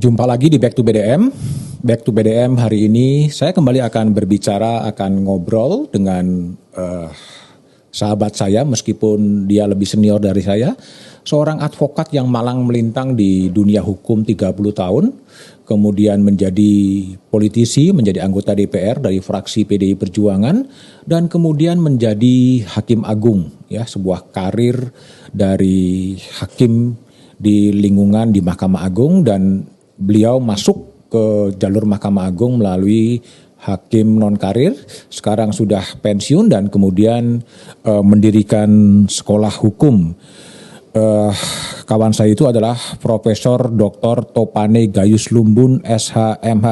Jumpa lagi di Back to BDM. Back to BDM hari ini saya kembali akan berbicara, akan ngobrol dengan sahabat saya meskipun dia lebih senior dari saya. Seorang advokat yang malang melintang di dunia hukum 30 tahun. Kemudian menjadi politisi, menjadi anggota DPR dari fraksi PDI Perjuangan. Dan kemudian menjadi hakim agung. Ya, sebuah karir dari hakim di lingkungan di Mahkamah Agung, dan beliau masuk ke jalur Mahkamah Agung melalui hakim non karir, sekarang sudah pensiun dan kemudian mendirikan sekolah hukum. Kawan saya itu adalah Profesor Dr. Topane Gayus Lumbun SHMH.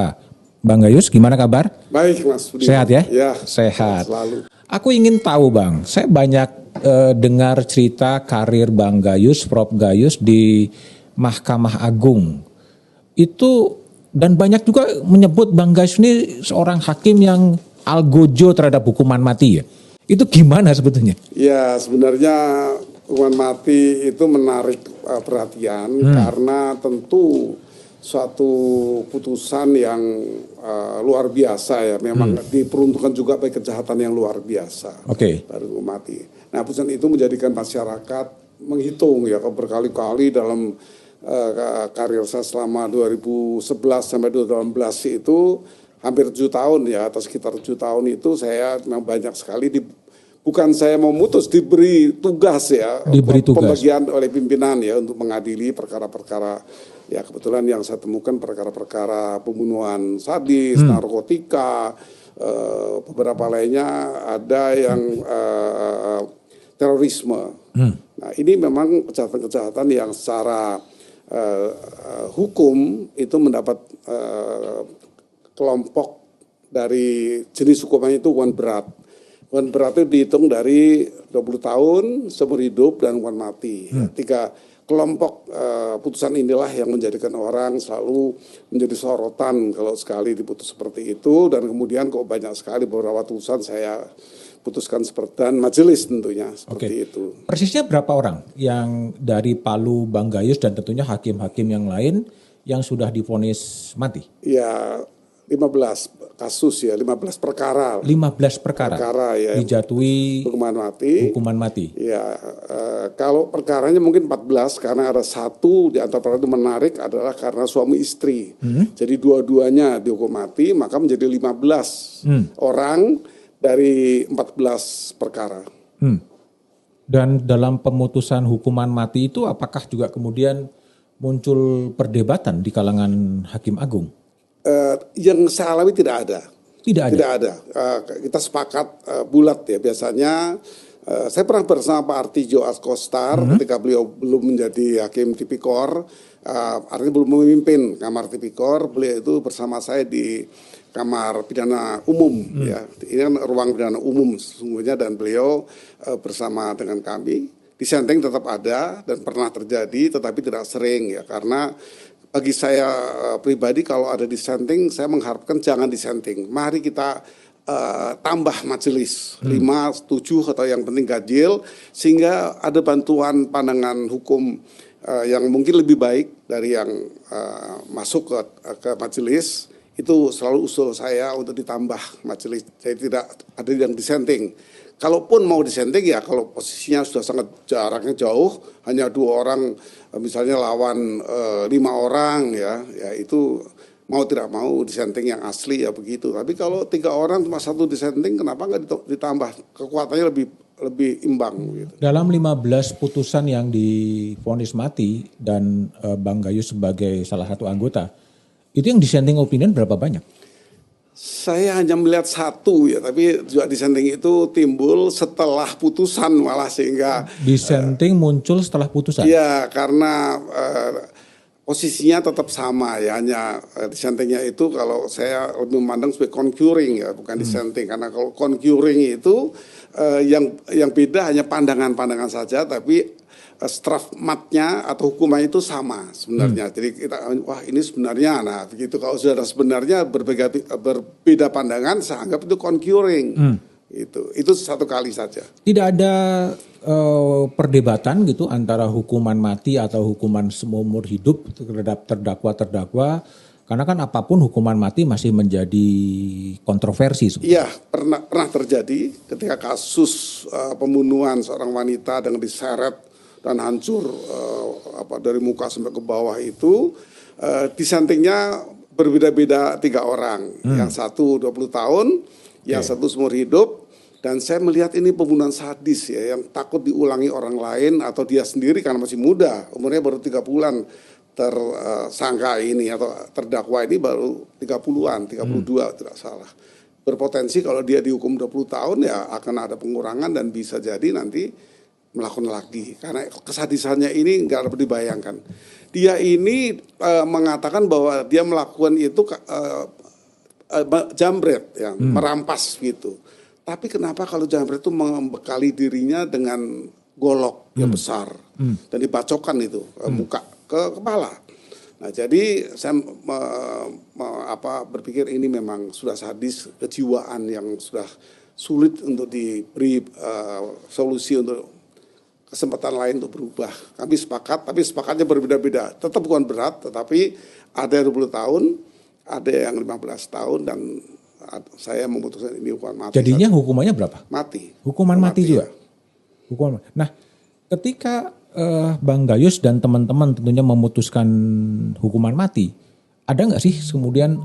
Bang Gayus, gimana kabar? Baik Mas Budi. Sehat ya? Ya, sehat. Selalu. Aku ingin tahu Bang, saya banyak dengar cerita karir Bang Gayus, Prof. Gayus di Mahkamah Agung. Itu dan banyak juga menyebut Bang Gayus ini seorang hakim yang algojo terhadap hukuman mati ya. Itu gimana sebetulnya? Ya, sebenarnya hukuman mati itu menarik perhatian karena tentu suatu putusan yang luar biasa ya. Memang diperuntukkan juga bagi kejahatan yang luar biasa. Oke. Dari hukuman mati. Nah, putusan itu menjadikan masyarakat menghitung ya berkali-kali dalam karir saya selama 2011 sampai 2018 itu hampir 7 tahun ya, atau sekitar 7 tahun itu saya memang banyak sekali bukan saya mau mutus, diberi tugas ya, pembagian oleh pimpinan ya untuk mengadili perkara-perkara ya, kebetulan yang saya temukan perkara-perkara pembunuhan sadis, narkotika, beberapa lainnya ada yang terorisme. Nah, ini memang kejahatan-kejahatan yang secara hukum itu mendapat kelompok dari jenis hukumannya itu hukuman berat. Hukuman berat itu dihitung dari 20 tahun, seumur hidup, dan hukuman mati. Tiga kelompok putusan inilah yang menjadikan orang selalu menjadi sorotan kalau sekali diputus seperti itu, dan kemudian kok banyak sekali beberapa putusan saya putuskan seperti, dan majelis tentunya seperti itu. Persisnya berapa orang yang dari Palu Bang Gayus dan tentunya hakim-hakim yang lain yang sudah divonis mati? Ya, 15 kasus ya, 15 perkara. 15 perkara ya, dijatuhi hukuman mati. Ya, kalau perkaranya mungkin 14 karena ada satu di antara perkara itu menarik adalah karena suami istri. Jadi dua-duanya dihukum mati, maka menjadi 15 orang dari 14 perkara. Dan dalam pemutusan hukuman mati itu apakah juga kemudian muncul perdebatan di kalangan Hakim Agung? Yang saya alami tidak ada. Tidak ada. Kita sepakat bulat ya. Biasanya saya pernah bersama Pak Artijo Askostar ketika beliau belum menjadi hakim tipikor, artinya belum memimpin Kamar Tipikor, beliau itu bersama saya di Kamar Pidana Umum ya. Ini kan ruang pidana umum sesungguhnya, dan beliau bersama dengan kami. Dissenting tetap ada dan pernah terjadi, tetapi tidak sering ya, karena bagi saya pribadi kalau ada dissenting, saya mengharapkan jangan dissenting. Mari kita tambah majelis 5, 7 atau yang penting ganjil, sehingga ada bantuan pandangan hukum yang mungkin lebih baik dari yang masuk ke majelis. Itu selalu usul saya untuk ditambah majelis, jadi tidak ada yang dissenting. Kalaupun mau dissenting ya kalau posisinya sudah sangat jaraknya jauh, hanya 2 orang misalnya lawan 5 orang ya itu mau tidak mau dissenting yang asli ya begitu. Tapi kalau 3 orang cuma 1 dissenting, kenapa nggak ditambah, kekuatannya lebih imbang gitu. Dalam 15 putusan yang divonis mati dan Bang Gayus sebagai salah satu anggota, itu yang dissenting opinion berapa banyak? Saya hanya melihat 1 ya, tapi juga dissenting itu timbul setelah putusan malah, sehingga dissenting muncul setelah putusan. Iya, karena posisinya tetap sama ya, hanya dissentingnya itu kalau saya lebih memandang sebagai concurring ya, bukan dissenting, karena kalau concurring itu yang beda hanya pandangan-pandangan saja, tapi strafmatnya atau hukumannya itu sama sebenarnya. Jadi kita, wah ini sebenarnya, nah begitu. Kalau sudah sebenarnya berbeda pandangan, saya anggap itu concurring. Itu satu kali saja. Tidak ada perdebatan gitu antara hukuman mati atau hukuman seumur hidup terhadap terdakwa, karena kan apapun hukuman mati masih menjadi kontroversi Iya, sebetulnya. pernah terjadi ketika kasus pembunuhan seorang wanita dengan diseret dan hancur dari muka sampai ke bawah itu, disentingnya berbeda-beda 3 orang. Yang satu 20 tahun, yang satu seumur hidup. Dan saya melihat ini pembunuhan sadis ya, yang takut diulangi orang lain atau dia sendiri karena masih muda, umurnya baru 3 bulan. Tersangka ini atau terdakwa ini baru 30-an, 32 tidak salah. Berpotensi kalau dia dihukum 20 tahun ya akan ada pengurangan dan bisa jadi nanti melakukan lagi. Karena kesadisannya ini nggak dapat dibayangkan. Dia ini mengatakan bahwa dia melakukan itu jambret, ya, merampas gitu. Tapi kenapa kalau jambret itu membekali dirinya dengan golok yang besar dan dibacokkan itu muka ke kepala. Nah, jadi saya berpikir ini memang sudah sadis, kejiwaan yang sudah sulit untuk diberi solusi untuk kesempatan lain untuk berubah. Kami sepakat, tapi sepakatnya berbeda-beda. Tetap bukan berat, tetapi ada yang 20 tahun, ada yang 15 tahun, dan saya memutuskan ini hukuman mati. Jadinya hukumannya berapa? Mati. Hukuman mati juga. Ya. Hukuman. Nah, ketika Bang Gayus dan teman-teman tentunya memutuskan hukuman mati, ada nggak sih kemudian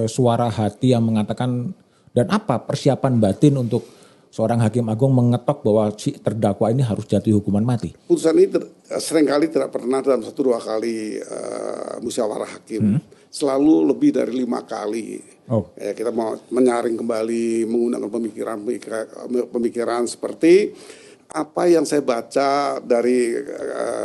suara hati yang mengatakan, dan apa persiapan batin untuk seorang hakim agung mengetok bahwa si terdakwa ini harus jatuh hukuman mati? Putusan ini seringkali tidak pernah dalam 1-2 kali musyawarah hakim. Selalu lebih dari 5 kali. Ya, kita mau menyaring kembali, menggunakan pemikiran seperti apa yang saya baca dari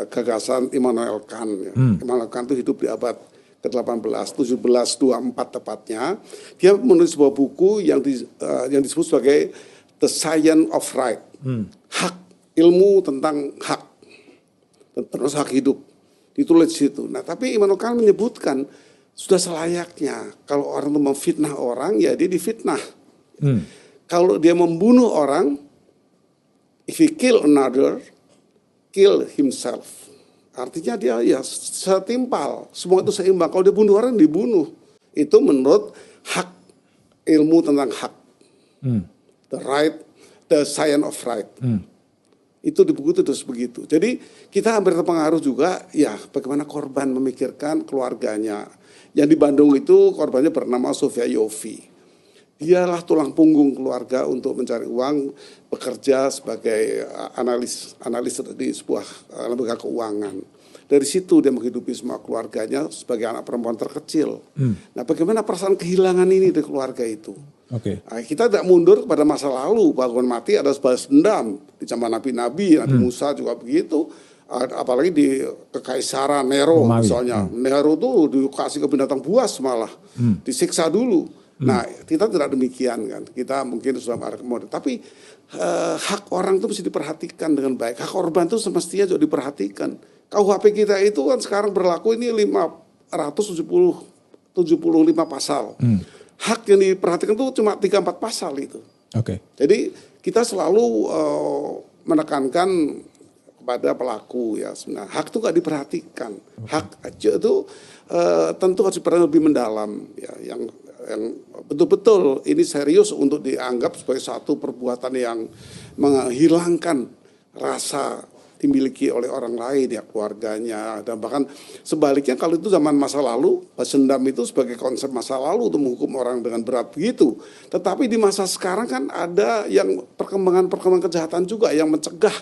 gagasan Immanuel Kant. Ya. Immanuel Kant itu hidup di abad ke-18, 1724 tepatnya. Dia menulis sebuah buku yang disebut sebagai The Science of Right. Hak, ilmu tentang hak. Terus hak hidup. Ditulis di situ. Nah, tapi Immanuel Kant menyebutkan sudah selayaknya kalau orang itu memfitnah orang, ya dia difitnah. Kalau dia membunuh orang, if he kill another, kill himself. Artinya dia ya setimpal, semua itu seimbang. Kalau dia bunuh orang, dibunuh. Itu menurut hak, ilmu tentang hak. The right, the science of right. Itu di buku itu terus begitu. Jadi kita hampir terpengaruh juga, ya bagaimana korban memikirkan keluarganya. Yang di Bandung itu korbannya bernama Sofia Yofi. Dialah tulang punggung keluarga untuk mencari uang, bekerja sebagai analis di sebuah lembaga keuangan. Dari situ dia menghidupi semua keluarganya sebagai anak perempuan terkecil. Nah, bagaimana perasaan kehilangan ini dari keluarga itu? Nah, kita tidak mundur kepada masa lalu. Hukuman mati ada sebalas dendam. Di zaman Nabi Musa juga begitu. Apalagi di kekaisaran Nero misalnya. Nero tuh dikasih ke binatang buas malah. Disiksa dulu. Nah, kita tidak demikian kan. Kita mungkin sudah marah kemudian. Tapi hak orang itu mesti diperhatikan dengan baik. Hak korban itu semestinya juga diperhatikan. KUHP kita itu kan sekarang berlaku ini 575 pasal. Hak yang diperhatikan itu cuma 3-4 pasal itu. Jadi kita selalu menekankan kepada pelaku ya, sebenarnya hak itu nggak diperhatikan. Hak itu tentu harus diperhatikan lebih mendalam ya, yang betul-betul ini serius untuk dianggap sebagai satu perbuatan yang menghilangkan rasa dimiliki oleh orang lain ya, keluarganya, dan bahkan sebaliknya kalau itu zaman masa lalu, balas dendam itu sebagai konsep masa lalu untuk menghukum orang dengan berat begitu. Tetapi di masa sekarang kan ada yang perkembangan kejahatan juga yang mencegah.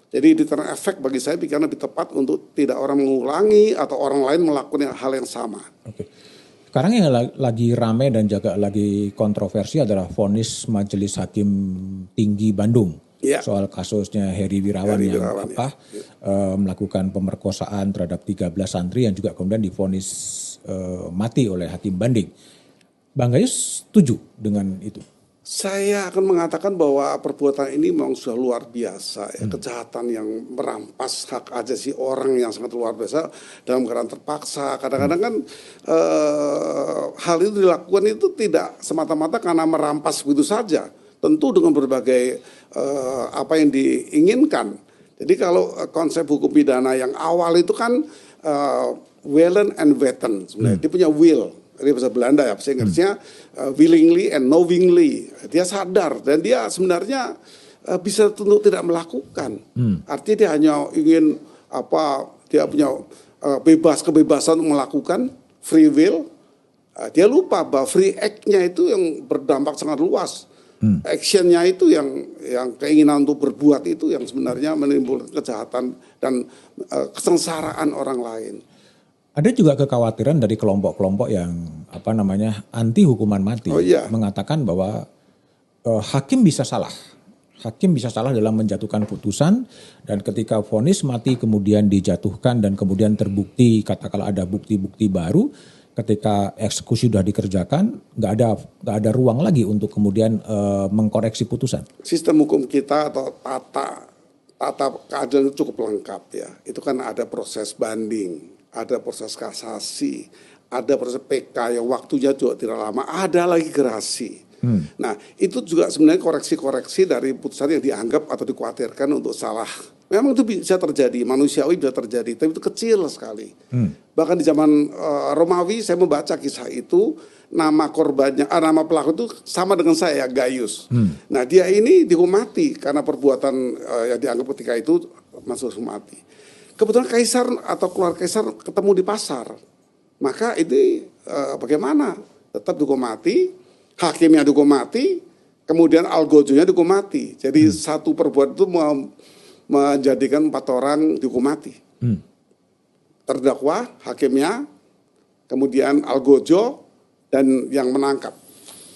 Jadi deterrent effect bagi saya pikiran lebih tepat untuk tidak orang mengulangi atau orang lain melakukan hal yang sama. Sekarang yang lagi ramai dan juga lagi kontroversi adalah vonis Majelis Hakim Tinggi Bandung. Soal kasusnya Heri Wirawan yang melakukan pemerkosaan terhadap 13 santri yang juga kemudian divonis mati oleh hakim banding. Bang Gayus setuju dengan itu? Saya akan mengatakan bahwa perbuatan ini memang sudah luar biasa ya, kejahatan yang merampas hak asasi orang yang sangat luar biasa dalam keadaan terpaksa. Kadang-kadang kan hal itu dilakukan itu tidak semata-mata karena merampas begitu saja. tentu dengan berbagai apa yang diinginkan. Jadi kalau konsep hukum pidana yang awal itu kan willen and weten sebenarnya. Dia punya will. Ini bahasa Belanda ya, bahasa Inggrisnya willingly and knowingly. Dia sadar dan dia sebenarnya bisa untuk tidak melakukan. Artinya dia hanya ingin dia punya kebebasan untuk melakukan free will. Dia lupa bahwa free act-nya itu yang berdampak sangat luas. Action-nya itu yang keinginan untuk berbuat itu yang sebenarnya menimbulkan kejahatan dan kesengsaraan orang lain. Ada juga kekhawatiran dari kelompok-kelompok yang anti hukuman mati, mengatakan bahwa hakim bisa salah. Hakim bisa salah dalam menjatuhkan putusan, dan ketika vonis mati kemudian dijatuhkan dan kemudian terbukti, katakanlah ada bukti-bukti baru, ketika eksekusi sudah dikerjakan, nggak ada ruang lagi untuk kemudian mengkoreksi putusan. Sistem hukum kita atau tata keadilan itu cukup lengkap ya. Itu kan ada proses banding, ada proses kasasi, ada proses PK yang waktunya juga tidak lama, ada lagi gerasi. Nah itu juga sebenarnya koreksi-koreksi dari putusan yang dianggap atau dikhawatirkan untuk salah. Memang itu bisa terjadi, manusiawi bisa terjadi, tapi itu kecil sekali. Bahkan di zaman Romawi saya membaca kisah itu, nama nama pelaku itu sama dengan saya, Gaius. Nah dia ini dihukum mati karena perbuatan yang dianggap ketika itu masuk hukum mati. Kebetulan kaisar atau keluarga kaisar ketemu di pasar, maka ini bagaimana? Tetap dihukum mati. Hakimnya dihukum mati, kemudian algojonya dihukum mati. Jadi satu perbuatan itu menjadikan 4 orang dihukum mati. Terdakwa, hakimnya, kemudian algojo, dan yang menangkap.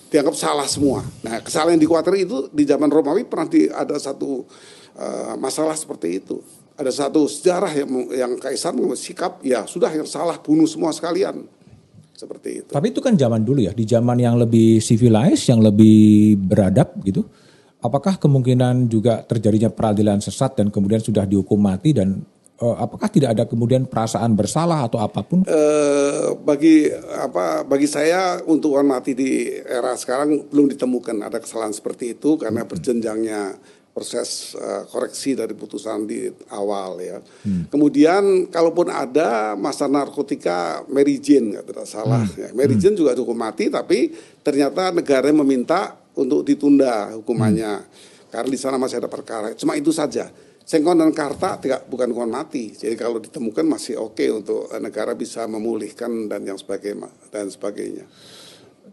Dianggap salah semua. Nah kesalahan yang dikhawatirkan itu di zaman Romawi pernah ada satu masalah seperti itu. Ada satu sejarah yang kaisar mengambil sikap, ya sudah yang salah bunuh semua sekalian. Seperti itu. Tapi itu kan zaman dulu ya, di zaman yang lebih civilized, yang lebih beradab gitu. Apakah kemungkinan juga terjadinya peradilan sesat dan kemudian sudah dihukum mati, dan apakah tidak ada kemudian perasaan bersalah atau apapun? Bagi saya untuk hukuman mati di era sekarang belum ditemukan ada kesalahan seperti itu karena berjenjangnya proses koreksi dari putusan di awal ya. Kemudian kalaupun ada masalah narkotika Mary Jane nggak tidak salah ya. Mary Jane juga hukum mati, tapi ternyata negara meminta untuk ditunda hukumannya karena di sana masih ada perkara. Cuma itu saja. Sengkon dan Karta bukan hukuman mati. Jadi kalau ditemukan masih oke untuk negara bisa memulihkan dan yang sebagainya.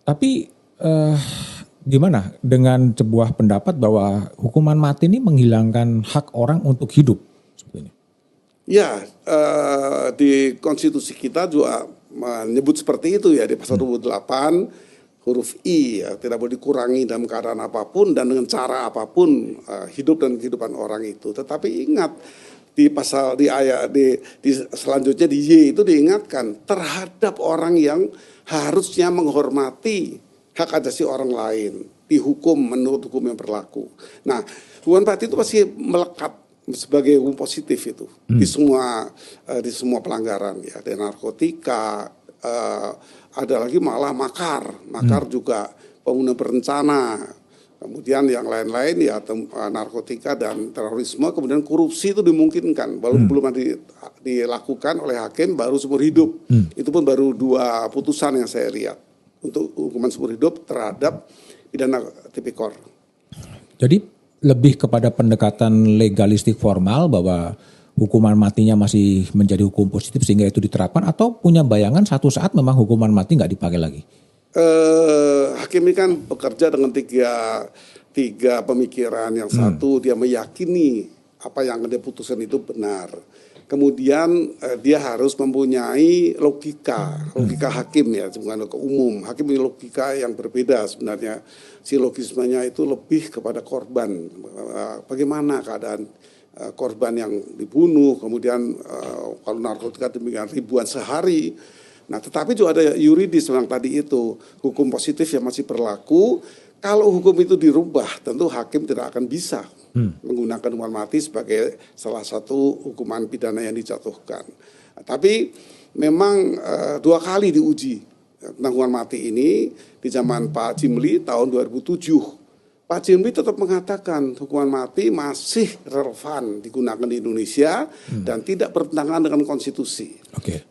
Tapi gimana dengan sebuah pendapat bahwa hukuman mati ini menghilangkan hak orang untuk hidup seperti ini? Ya, di konstitusi kita juga menyebut seperti itu ya, di pasal 28 huruf I ya, tidak boleh dikurangi dalam keadaan apapun dan dengan cara apapun hidup dan kehidupan orang itu. Tetapi ingat di pasal di selanjutnya di Y itu diingatkan terhadap orang yang harusnya menghormati hak asasi orang lain, dihukum menurut hukum yang berlaku. Nah, hukuman mati itu pasti melekat sebagai hukum positif itu di semua pelanggaran ya, ada narkotika, ada lagi malah makar juga pembunuhan berencana, kemudian yang lain-lain ya narkotika dan terorisme, kemudian korupsi itu dimungkinkan, belum dilakukan oleh hakim baru seumur hidup. Itu pun baru 2 putusan yang saya lihat untuk hukuman seumur hidup terhadap pidana tipikor. Jadi lebih kepada pendekatan legalistik formal bahwa hukuman matinya masih menjadi hukum positif sehingga itu diterapkan, atau punya bayangan satu saat memang hukuman mati nggak dipakai lagi? Hakim ini kan bekerja dengan tiga pemikiran. Yang satu dia meyakini apa yang dia putuskan itu benar. Kemudian dia harus mempunyai logika hakim ya, bukan logika umum. Hakim punya logika yang berbeda sebenarnya. Si logismenya itu lebih kepada korban. Bagaimana keadaan korban yang dibunuh, kemudian kalau narkotika demikian ribuan sehari. Nah, tetapi juga ada yuridis yang tadi itu, hukum positif yang masih berlaku. Kalau hukum itu dirubah, tentu hakim tidak akan bisa menggunakan hukuman mati sebagai salah satu hukuman pidana yang dijatuhkan. Tapi memang 2 kali diuji tentang hukuman mati ini di zaman Pak Jimli tahun 2007. Pak Jimli tetap mengatakan hukuman mati masih relevan digunakan di Indonesia dan tidak bertentangan dengan konstitusi.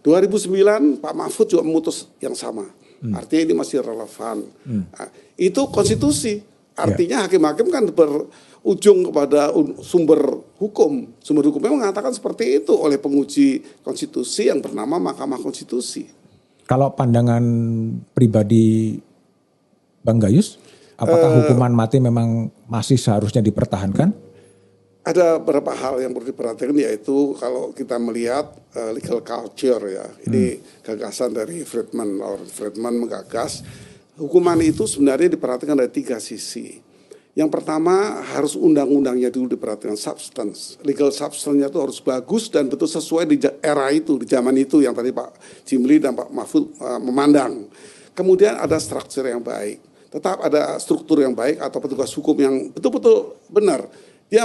2009 Pak Mahfud juga memutus yang sama. Artinya ini masih relevan. Nah, itu konstitusi. Artinya hakim-hakim kan berujung kepada sumber hukum. Sumber hukumnya mengatakan seperti itu oleh penguji konstitusi yang bernama Mahkamah Konstitusi. Kalau pandangan pribadi Bang Gayus, apakah hukuman mati memang masih seharusnya dipertahankan? Ada beberapa hal yang perlu diperhatikan, yaitu kalau kita melihat legal culture ya. Ini gagasan dari Friedman. Lawrence Friedman menggagas hukuman itu sebenarnya diperhatikan dari 3 sisi. Yang pertama harus undang-undangnya dulu diperhatikan, substance. Legal substance-nya itu harus bagus dan betul sesuai di era itu, di zaman itu yang tadi Pak Jimli dan Pak Mahfud memandang. Kemudian ada struktur yang baik. Tetap ada struktur yang baik atau petugas hukum yang betul-betul benar. Dia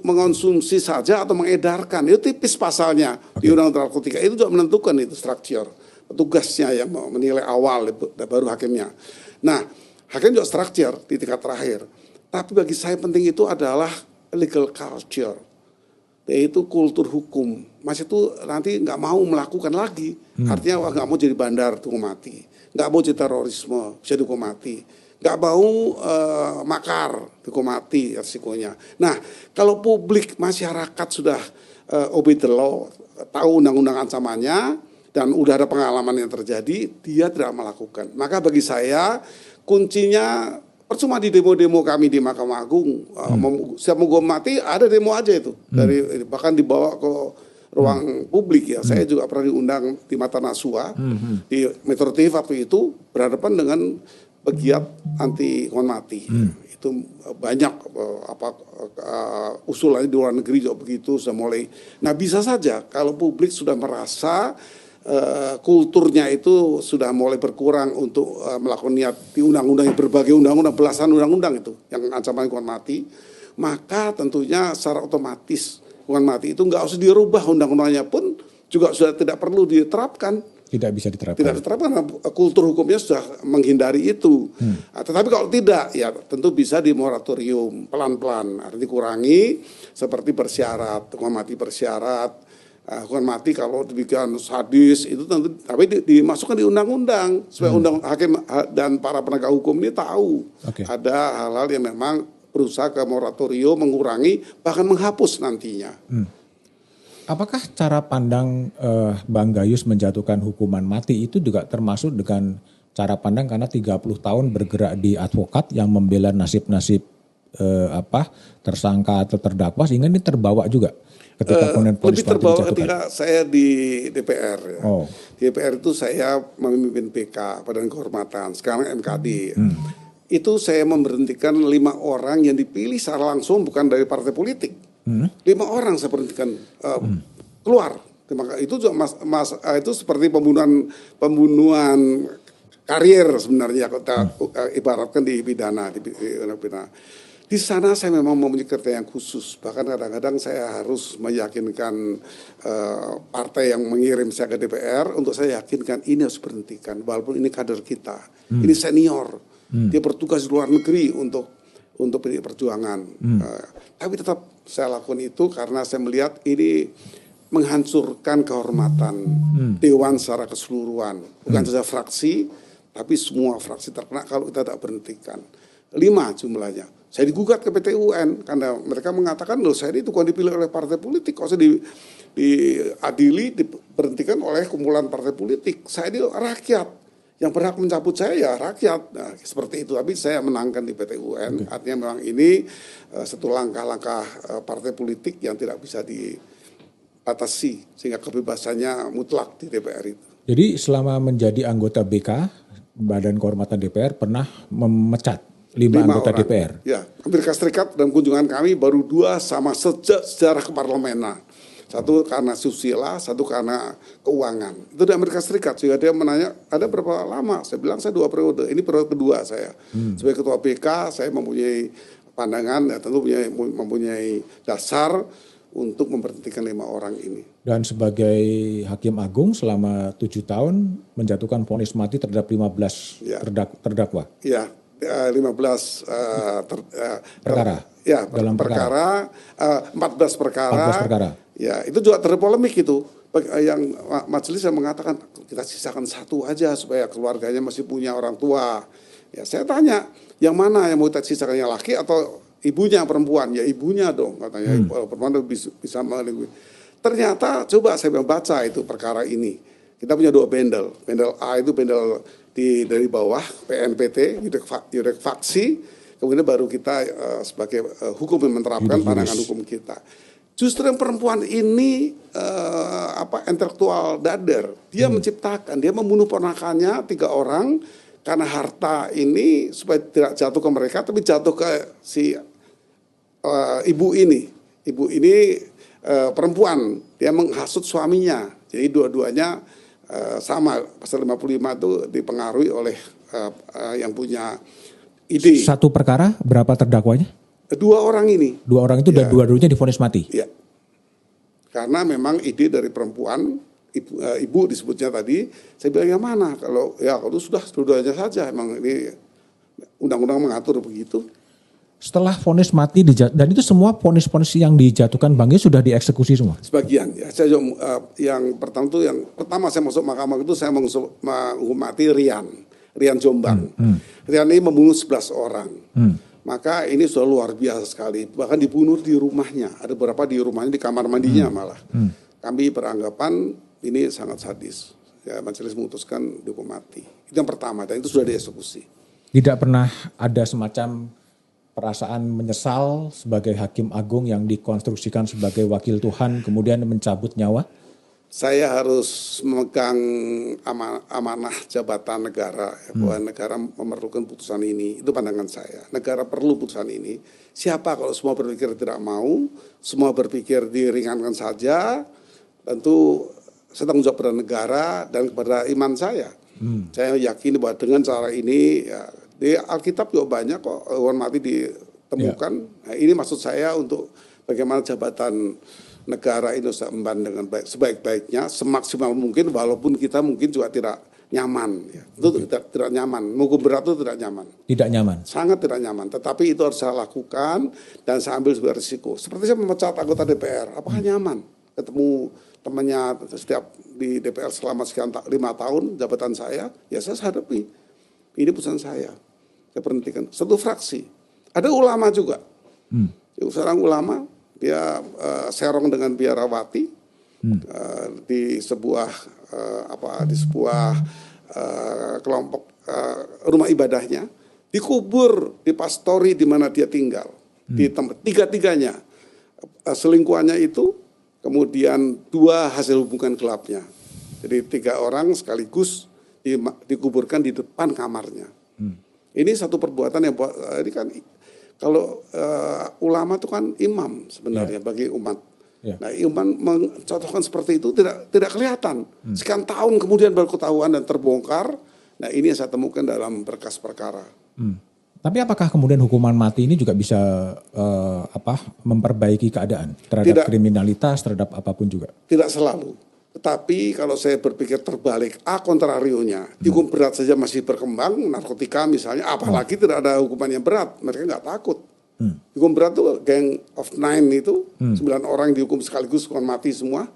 mengonsumsi saja atau mengedarkan, itu tipis pasalnya di Undang-Undang Narkotika. Itu juga menentukan itu struktur. Petugasnya yang menilai awal, baru hakimnya. Nah, hakim juga struktur di tingkat terakhir. Tapi bagi saya penting itu adalah legal culture, yaitu kultur hukum. Mas itu nanti nggak mau melakukan lagi. Artinya nggak mau jadi bandar, dihukum mati. Nggak mau jadi terorisme, bisa dihukum mati. Nggak mau makar, dihukum mati resikonya. Nah, kalau publik masyarakat sudah obey the law, tahu undang-undang ancamannya, dan udah ada pengalaman yang terjadi, dia tidak melakukan. Maka bagi saya kuncinya percuma di demo-demo kami di Mahkamah Agung, siap menghukum mati, ada demo aja itu, dari bahkan dibawa ke ruang publik ya. Saya juga pernah diundang di Mata Nasua, di Metro TV waktu itu berhadapan dengan pegiat anti hukuman mati. Itu banyak usulannya di luar negeri juga begitu sudah mulai. Nah, bisa saja kalau publik sudah merasa kulturnya itu sudah mulai berkurang untuk melakukan niat di undang-undang, berbagai undang-undang, belasan undang-undang itu yang ancaman hukuman mati, maka tentunya secara otomatis hukuman mati itu nggak usah dirubah, undang-undangnya pun juga sudah tidak perlu diterapkan. Tidak bisa diterapkan. Tidak diterapkan karena kultur hukumnya sudah menghindari itu. Tetapi kalau tidak, ya tentu bisa di moratorium pelan-pelan, artinya dikurangi seperti bersyarat, hukuman mati bersyarat. Hukuman mati kalau demikian sadis itu tentu, tapi dimasukkan di undang-undang supaya hakim dan para penegak hukum ini tahu ada hal-hal yang memang berusaha ke moratorium, mengurangi bahkan menghapus nantinya. Apakah cara pandang Bang Gayus menjatuhkan hukuman mati itu juga termasuk dengan cara pandang karena 30 tahun bergerak di advokat yang membela nasib-nasib tersangka atau terdakwa sehingga ini terbawa juga ketika lebih terbawa ketika saya di DPR ya. Di DPR itu saya memimpin PK, Badan Kehormatan, sekarang MKD. Itu saya memberhentikan 5 orang yang dipilih secara langsung bukan dari partai politik. 5 orang saya berhentikan keluar. Itu juga itu seperti pembunuhan karier sebenarnya kita ibaratkan di pidana. Di sana saya memang mempunyai kriteria yang khusus. Bahkan kadang-kadang saya harus meyakinkan partai yang mengirim saya ke DPR untuk saya yakinkan ini harus berhentikan. Walaupun ini kader kita, ini senior, dia bertugas di luar negeri untuk PDI Perjuangan. Tapi tetap saya lakukan itu karena saya melihat ini menghancurkan kehormatan Dewan secara keseluruhan. Bukan saja fraksi, tapi semua fraksi terkena kalau kita tidak berhentikan. 5 jumlahnya. Saya digugat ke PT UN karena mereka mengatakan loh saya itu bukan dipilih oleh partai politik, kok saya diadili, diberhentikan oleh kumpulan partai politik. Saya ini rakyat, yang berhak mencabut saya ya rakyat. Nah, seperti itu, tapi saya menangkan di PT UN. Artinya memang ini satu langkah-langkah partai politik yang tidak bisa dibatasi sehingga kebebasannya mutlak di DPR itu. Jadi selama menjadi anggota BK, Badan Kehormatan DPR, pernah memecat 5 anggota orang. DPR. Ya, Amerika Serikat dalam kunjungan kami baru 2 sama sejak sejarah keparlemenan. Satu karena susila, satu karena keuangan. Itu di Amerika Serikat. Sehingga dia menanya, ada berapa lama? Saya bilang saya 2 periode. Ini periode kedua saya. Sebagai ketua BK, saya mempunyai pandangan, ya tentu mempunyai dasar untuk memberhentikan 5 orang ini. Dan sebagai Hakim Agung selama 7 tahun menjatuhkan vonis mati terhadap 15 terdakwa. Ya. 15 Perkara. ya Dalam perkara 14 perkara. 14 perkara. Ya, itu juga terpolemik itu. Yang majelis yang mengatakan kita sisakan satu aja supaya keluarganya masih punya orang tua. Ya, saya tanya, yang mana yang mau kita sisakan, yang laki atau ibunya perempuan? Ya ibunya dong katanya. Perempuan bisa melindungi. Ternyata coba saya baca itu perkara ini. Kita punya 2 bendel. Bendel A itu bendel dari bawah PNPT, Yudek Faksi. Kemudian baru kita sebagai hukum yang menerapkan pandangan hukum kita. Justru yang perempuan ini intelektual dader. Dia menciptakan, dia membunuh ponakannya 3 orang karena harta ini supaya tidak jatuh ke mereka, tapi jatuh ke si ibu ini. Ibu ini perempuan, dia menghasut suaminya. Jadi dua-duanya sama. Pasal 55 itu dipengaruhi oleh yang punya ide. Satu perkara berapa terdakwanya? 2 orang ini. 2 orang itu dan dua-duanya divonis mati. Ya. Karena memang ide dari perempuan, ibu disebutnya tadi, saya bilang yang mana? Kalau sudah dua-duanya saja, emang ini undang-undang mengatur begitu. Setelah vonis mati dan itu semua vonis-vonis yang dijatuhkan Bang Yus sudah dieksekusi semua. Sebagian ya. Saya yang pertama saya masuk mahkamah itu saya menghormati Rian Jombang. Rian ini membunuh 11 orang. Maka ini sudah luar biasa sekali. Bahkan dibunuh di rumahnya. Ada beberapa di rumahnya, di kamar mandinya malah. Kami beranggapan ini sangat sadis. Ya, majelis memutuskan dihukum mati. Itu yang pertama dan itu sudah dieksekusi. Tidak pernah ada semacam perasaan menyesal sebagai hakim agung yang dikonstruksikan sebagai wakil Tuhan kemudian mencabut nyawa? Saya harus memegang amanah jabatan negara, bahwa negara memerlukan putusan ini. Itu pandangan saya. Negara perlu putusan ini. Siapa kalau semua berpikir tidak mau, semua berpikir diringankan saja, tentu saya tanggung jawab pada negara dan kepada iman saya. Saya yakin bahwa dengan cara ini, ya, di Alkitab juga banyak kok hukuman mati ditemukan. Nah, ini maksud saya untuk bagaimana jabatan negara Indonesia emban dengan baik, sebaik-baiknya, semaksimal mungkin, walaupun kita mungkin juga tidak nyaman. Ya. Itu tidak nyaman. Hukum berat itu tidak nyaman. Tidak nyaman. Sangat tidak nyaman. Tetapi itu harus saya lakukan dan saya ambil sebuah risiko. Seperti saya memecat anggota DPR. Apakah nyaman? Ketemu temannya setiap di DPR selama sekian 5 tahun jabatan saya, ya saya hadapi. Ini putusan saya. Saya berhentikan. Satu fraksi. Ada ulama juga. Seorang ulama, dia serong dengan biarawati di sebuah kelompok rumah ibadahnya, dikubur di pastori di mana dia tinggal, di tempat tiga-tiganya selingkuhannya itu, kemudian 2 hasil hubungan gelapnya, jadi 3 orang sekaligus dikuburkan di depan kamarnya. Ini satu perbuatan yang ini kan. Kalau ulama itu kan imam sebenarnya bagi umat. Nah, imam mencontohkan seperti itu tidak kelihatan. Sekian tahun kemudian baru ketahuan dan terbongkar. Nah, ini yang saya temukan dalam berkas perkara. Tapi apakah kemudian hukuman mati ini juga bisa memperbaiki keadaan terhadap kriminalitas, terhadap apapun juga? Tidak selalu. Tetapi kalau saya berpikir terbalik, contrarionya, dihukum berat saja masih berkembang, narkotika misalnya, apalagi tidak ada hukuman yang berat, mereka nggak takut. Hukum berat tuh Gang of Nine itu, 9 orang dihukum sekaligus hukuman mati semua,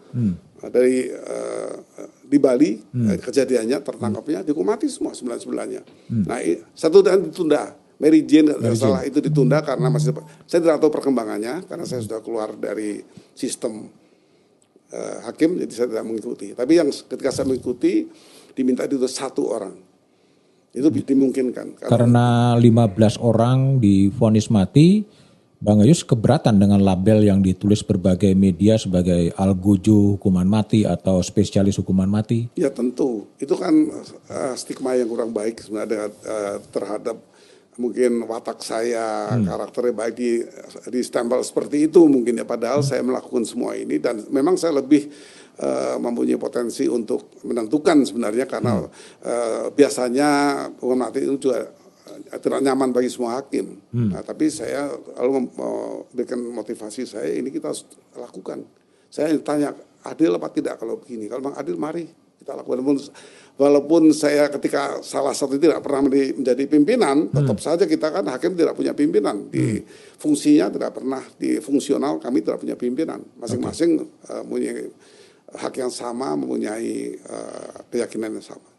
dari di Bali kejadiannya tertangkapnya dihukum mati semua 9-9-nya. Nah, satu dan ditunda, Mary Jane salah itu ditunda karena masih, saya tidak tahu perkembangannya karena saya sudah keluar dari sistem hakim, jadi saya tidak mengikuti. Tapi yang ketika saya mengikuti diminta itu 1 orang. Itu dimungkinkan. Karena 15 orang divonis mati, Bang Gayus keberatan dengan label yang ditulis berbagai media sebagai algojo hukuman mati atau spesialis hukuman mati? Ya tentu. Itu kan stigma yang kurang baik sebenarnya terhadap mungkin watak saya, karakternya baik di stempel seperti itu mungkin ya. Padahal saya melakukan semua ini dan memang saya lebih mempunyai potensi untuk menentukan sebenarnya karena biasanya hukuman mati itu juga tidak nyaman bagi semua hakim. Nah, tapi saya lalu memberikan motivasi saya, ini kita harus lakukan. Saya tanya, adil apa tidak kalau begini? Kalau Bang adil, mari kita lakukan. Walaupun saya ketika salah satu tidak pernah menjadi pimpinan, tetap saja kita kan hakim tidak punya pimpinan. Di fungsinya tidak pernah, di fungsional kami tidak punya pimpinan. Masing-masing mempunyai hak yang sama, mempunyai keyakinan yang sama.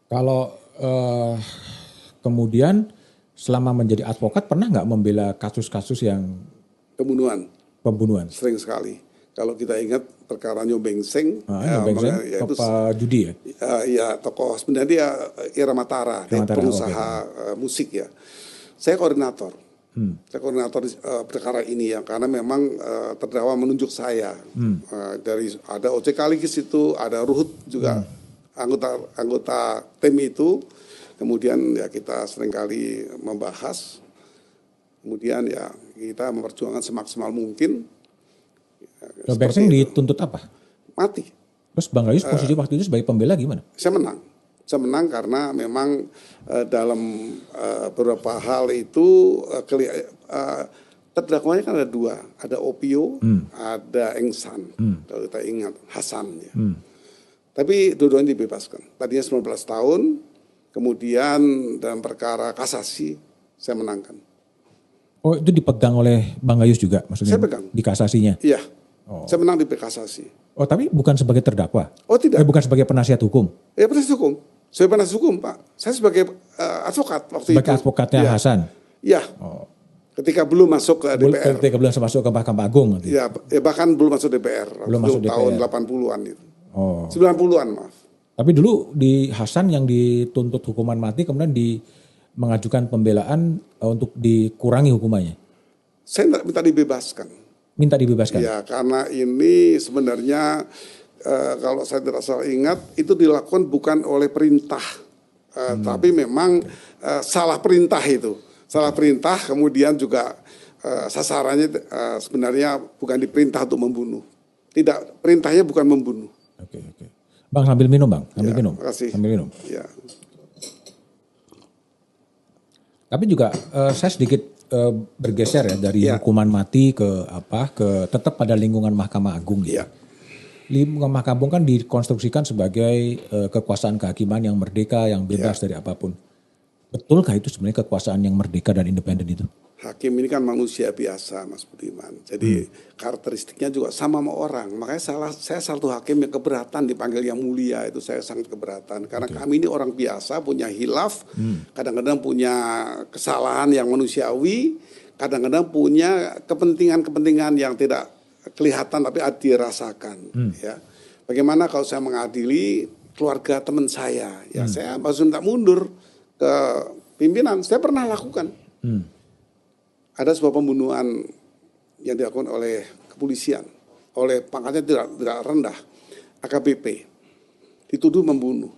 Kalau kemudian selama menjadi advokat pernah nggak membela kasus-kasus yang pembunuhan? Sering sekali. Kalau kita ingat perkara Nyobengseng, ya itu judi ya? Ya tokoh sebenarnya dia Ira Matara, pengusaha musik ya. Saya koordinator. Saya koordinator perkara ini ya, karena memang terdakwa menunjuk saya. Dari ada OC Kaligis itu, ada Ruhut juga anggota tim itu. Kemudian ya kita seringkali membahas. Kemudian ya kita memperjuangkan semaksimal mungkin. Nyobengseng dituntut apa? Mati. Terus Bang Gayus posisi waktu itu sebagai pembela gimana? Saya menang karena memang dalam beberapa hal itu terdakwanya kan ada dua, ada Opio, ada Engsan, kalau kita ingat Hasan ya. Tapi dua-duanya dibebaskan. Tadinya 19 tahun, kemudian dalam perkara kasasi saya menangkan. Oh itu dipegang oleh Bang Gayus juga maksudnya? Saya pegang. Di kasasinya? Iya, saya menang di kasasi. Oh tapi bukan sebagai terdakwa? Oh tidak. Bukan sebagai penasihat hukum? Ya penasihat hukum. Sebagai penasihat hukum Pak. Saya sebagai advokat waktu sebagai itu. Advokatnya ya. Hasan? Iya. Ketika belum masuk ke DPR. Ketika belum masuk ke Mahkamah Agung? Ya bahkan belum masuk DPR. Belum masuk tahun DPR. 80-an itu. 90-an maaf. Tapi dulu di Hasan yang dituntut hukuman mati kemudian mengajukan pembelaan untuk dikurangi hukumannya. Saya minta dibebaskan. Minta dibebaskan? Ya karena ini sebenarnya kalau saya tidak salah ingat itu dilakukan bukan oleh perintah. Tapi memang salah perintah itu. Salah perintah kemudian juga sasarannya sebenarnya bukan diperintah untuk membunuh. Tidak, perintahnya bukan membunuh. Oke. Bang sambil minum Bang, minum. Makasih. Sambil minum. Ya. Tapi juga saya sedikit bergeser ya dari hukuman mati ke tetap pada lingkungan Mahkamah Agung. Iya. Lingkungan Mahkamah Agung kan dikonstruksikan sebagai kekuasaan kehakiman yang merdeka, yang bebas dari apapun. Betulkah itu sebenarnya kekuasaan yang merdeka dan independen itu? Hakim ini kan manusia biasa, Mas Budiman. Jadi karakteristiknya juga sama orang. Makanya saya satu hakim yang keberatan dipanggil yang mulia, itu saya sangat keberatan. Karena kami ini orang biasa, punya hilaf, kadang-kadang punya kesalahan yang manusiawi, kadang-kadang punya kepentingan-kepentingan yang tidak kelihatan tapi dirasakan. Ya. Bagaimana kalau saya mengadili keluarga teman saya? Ya saya harus minta mundur ke pimpinan. Saya pernah lakukan. Ada sebuah pembunuhan yang dilakukan oleh kepolisian, oleh pangkatnya tidak rendah, AKBP, dituduh membunuh.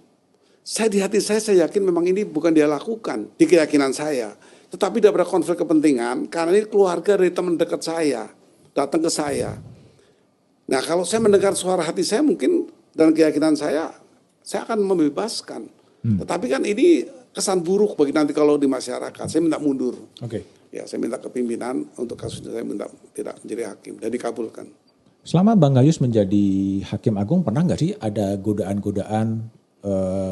Saya di hati saya yakin memang ini bukan dia lakukan, di keyakinan saya. Tetapi tidak ada konflik kepentingan, karena ini keluarga dari teman dekat saya, datang ke saya. Nah kalau saya mendengar suara hati saya mungkin, dan keyakinan saya akan membebaskan. Tetapi kan ini kesan buruk bagi nanti kalau di masyarakat, saya minta mundur. Ya, saya minta kepimpinan untuk kasus ini, saya minta tidak menjadi hakim dan dikabulkan. Selama Bang Gayus menjadi hakim agung pernah nggak sih ada godaan-godaan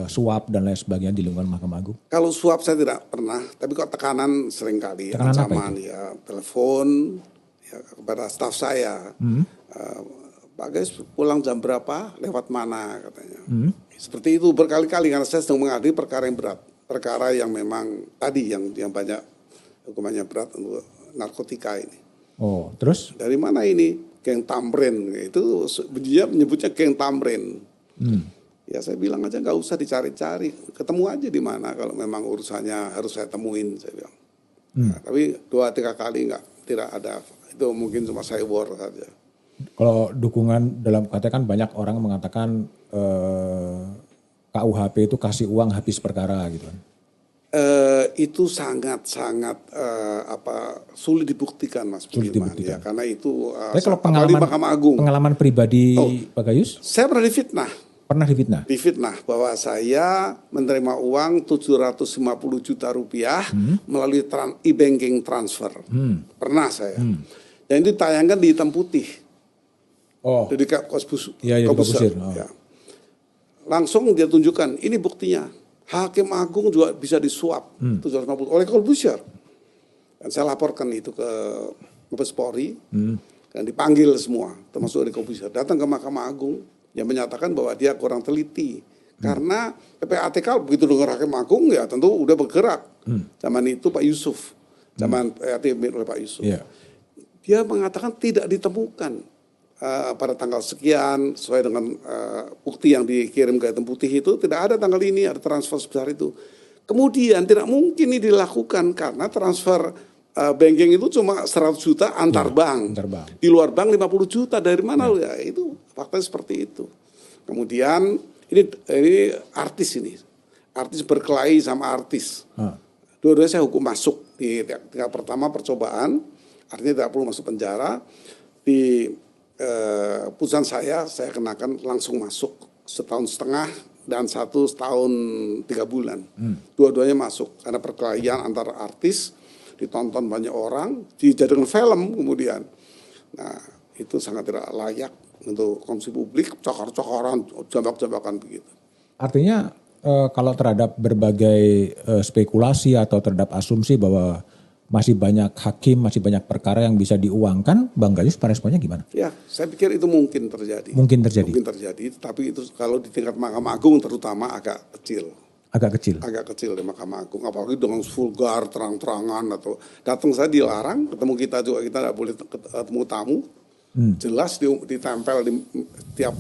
suap dan lain sebagainya di lingkungan Mahkamah Agung? Kalau suap saya tidak pernah, tapi kok tekanan seringkali, ancaman ya, telepon ya, kepada staf saya, Pak Gayus pulang jam berapa, lewat mana katanya. Seperti itu berkali-kali karena saya sedang mengadili perkara yang berat, perkara yang memang tadi yang banyak hukumannya berat untuk narkotika ini. Oh, terus? Dari mana ini? Geng Tamrin. Itu dia menyebutnya geng Tamrin. Ya saya bilang aja nggak usah dicari-cari. Ketemu aja di mana kalau memang urusannya harus saya temuin, saya bilang. Nah, tapi 2-3 kali tidak ada. Itu mungkin cuma saya war saja. Kalau dukungan dalam katakan banyak orang mengatakan KUHP itu kasih uang habis perkara gitu kan. Itu sangat sulit dibuktikan Mas Budiman ya, karena itu kalau pengalaman pribadi Pak Gayus? Saya pernah difitnah. Difitnah bahwa saya menerima uang 750 juta rupiah melalui e-banking transfer. Pernah saya. Dan itu tayangkan di hitam putih. Jadi Kosbus. Ya. langsung dia tunjukkan, ini buktinya. Hakim Agung juga bisa disuap 750 oleh Corbusier. Dan saya laporkan itu ke Mabes Polri dan dipanggil semua, termasuk dari Corbusier, datang ke Mahkamah Agung yang menyatakan bahwa dia kurang teliti. Karena PPATK begitu dengar Hakim Agung ya tentu udah bergerak. Zaman itu Pak Yusuf, zaman PPATK oleh Pak Yusuf. Yeah. Dia mengatakan tidak ditemukan pada tanggal sekian sesuai dengan bukti yang dikirim ke hitam putih itu tidak ada tanggal ini ada transfer sebesar itu. Kemudian tidak mungkin ini dilakukan karena transfer banking itu cuma 100 juta antar bank. Di luar bank 50 juta dari mana ya itu faktanya seperti itu. Kemudian ini artis berkelahi sama artis. Dua-duanya saya hukum masuk di tingkat pertama percobaan, artinya tidak perlu masuk penjara. Di putusan saya kenakan langsung masuk 1,5 tahun dan 1 tahun 3 bulan. Dua-duanya masuk karena perkelahian antara artis, ditonton banyak orang, dijadikan film kemudian. Nah itu sangat tidak layak untuk konsumsi publik, cokor-cokoran, jambak-jambakan begitu. Artinya kalau terhadap berbagai spekulasi atau terhadap asumsi bahwa masih banyak hakim, masih banyak perkara yang bisa diuangkan, Bang Gayus responnya gimana? Ya, saya pikir itu mungkin terjadi. Mungkin terjadi, tapi itu kalau di tingkat Mahkamah Agung terutama agak kecil. Agak kecil di Mahkamah Agung, apalagi dengan vulgar, terang-terangan atau datang saya dilarang, ketemu kita juga kita tidak boleh ketemu tamu. Jelas ditempel di tiap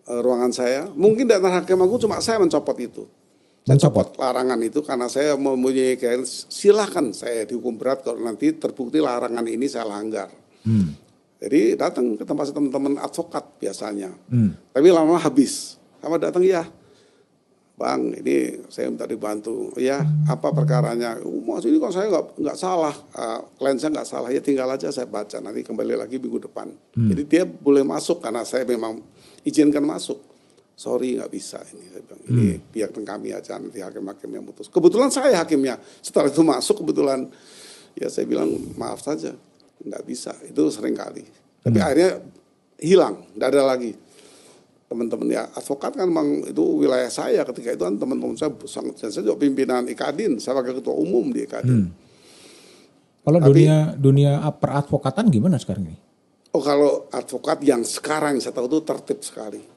ruangan saya. Mungkin data Hakim Agung cuma saya mencopot itu. Mencopot larangan itu karena saya mempunyai silakan saya dihukum berat kalau nanti terbukti larangan ini saya langgar. Jadi datang ke tempat teman-teman advokat biasanya. Tapi lama-lama habis. Sama datang ya, Bang ini saya minta dibantu. Ya apa perkaranya? Mas ini kan saya nggak salah, klien saya nggak salah ya tinggal aja saya baca nanti kembali lagi minggu depan. Jadi dia boleh masuk karena saya memang izinkan masuk. Sorry nggak bisa ini, saya bilang ini biarkan kami aja nanti hakim-hakim yang putus. Kebetulan saya hakimnya, setelah itu masuk kebetulan ya saya bilang maaf saja nggak bisa itu sering kali. Tapi akhirnya hilang, nggak ada lagi. Teman-teman ya advokat kan memang itu wilayah saya ketika itu kan teman-teman saya saya juga pimpinan IKADIN, saya wakil ketua umum di IKADIN. Kalau dunia peradvokatan gimana sekarang ini? Oh kalau advokat yang sekarang saya tahu itu tertib sekali.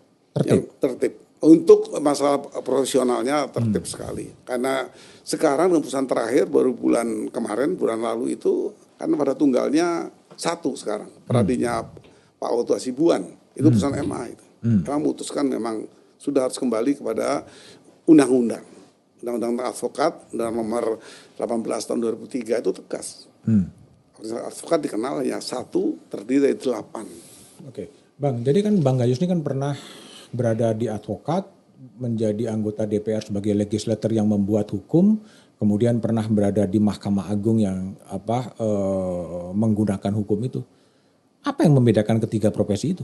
Tertib. Untuk masalah profesionalnya tertib sekali. Karena sekarang keputusan terakhir baru bulan lalu itu kan pada tunggalnya 1 sekarang. Peradinya Pak Oto Hasibuan. Itu putusan MA itu. Karena memutuskan memang sudah harus kembali kepada undang-undang. Undang-undang advokat dan nomor 18 tahun 2003 itu tegas. Advokat dikenal hanya 1 terdiri dari 8. Oke. Bang, jadi kan Bang Gayus ini kan pernah berada di advokat, menjadi anggota DPR sebagai legislator yang membuat hukum, kemudian pernah berada di Mahkamah Agung yang menggunakan hukum itu. Apa yang membedakan ketiga profesi itu?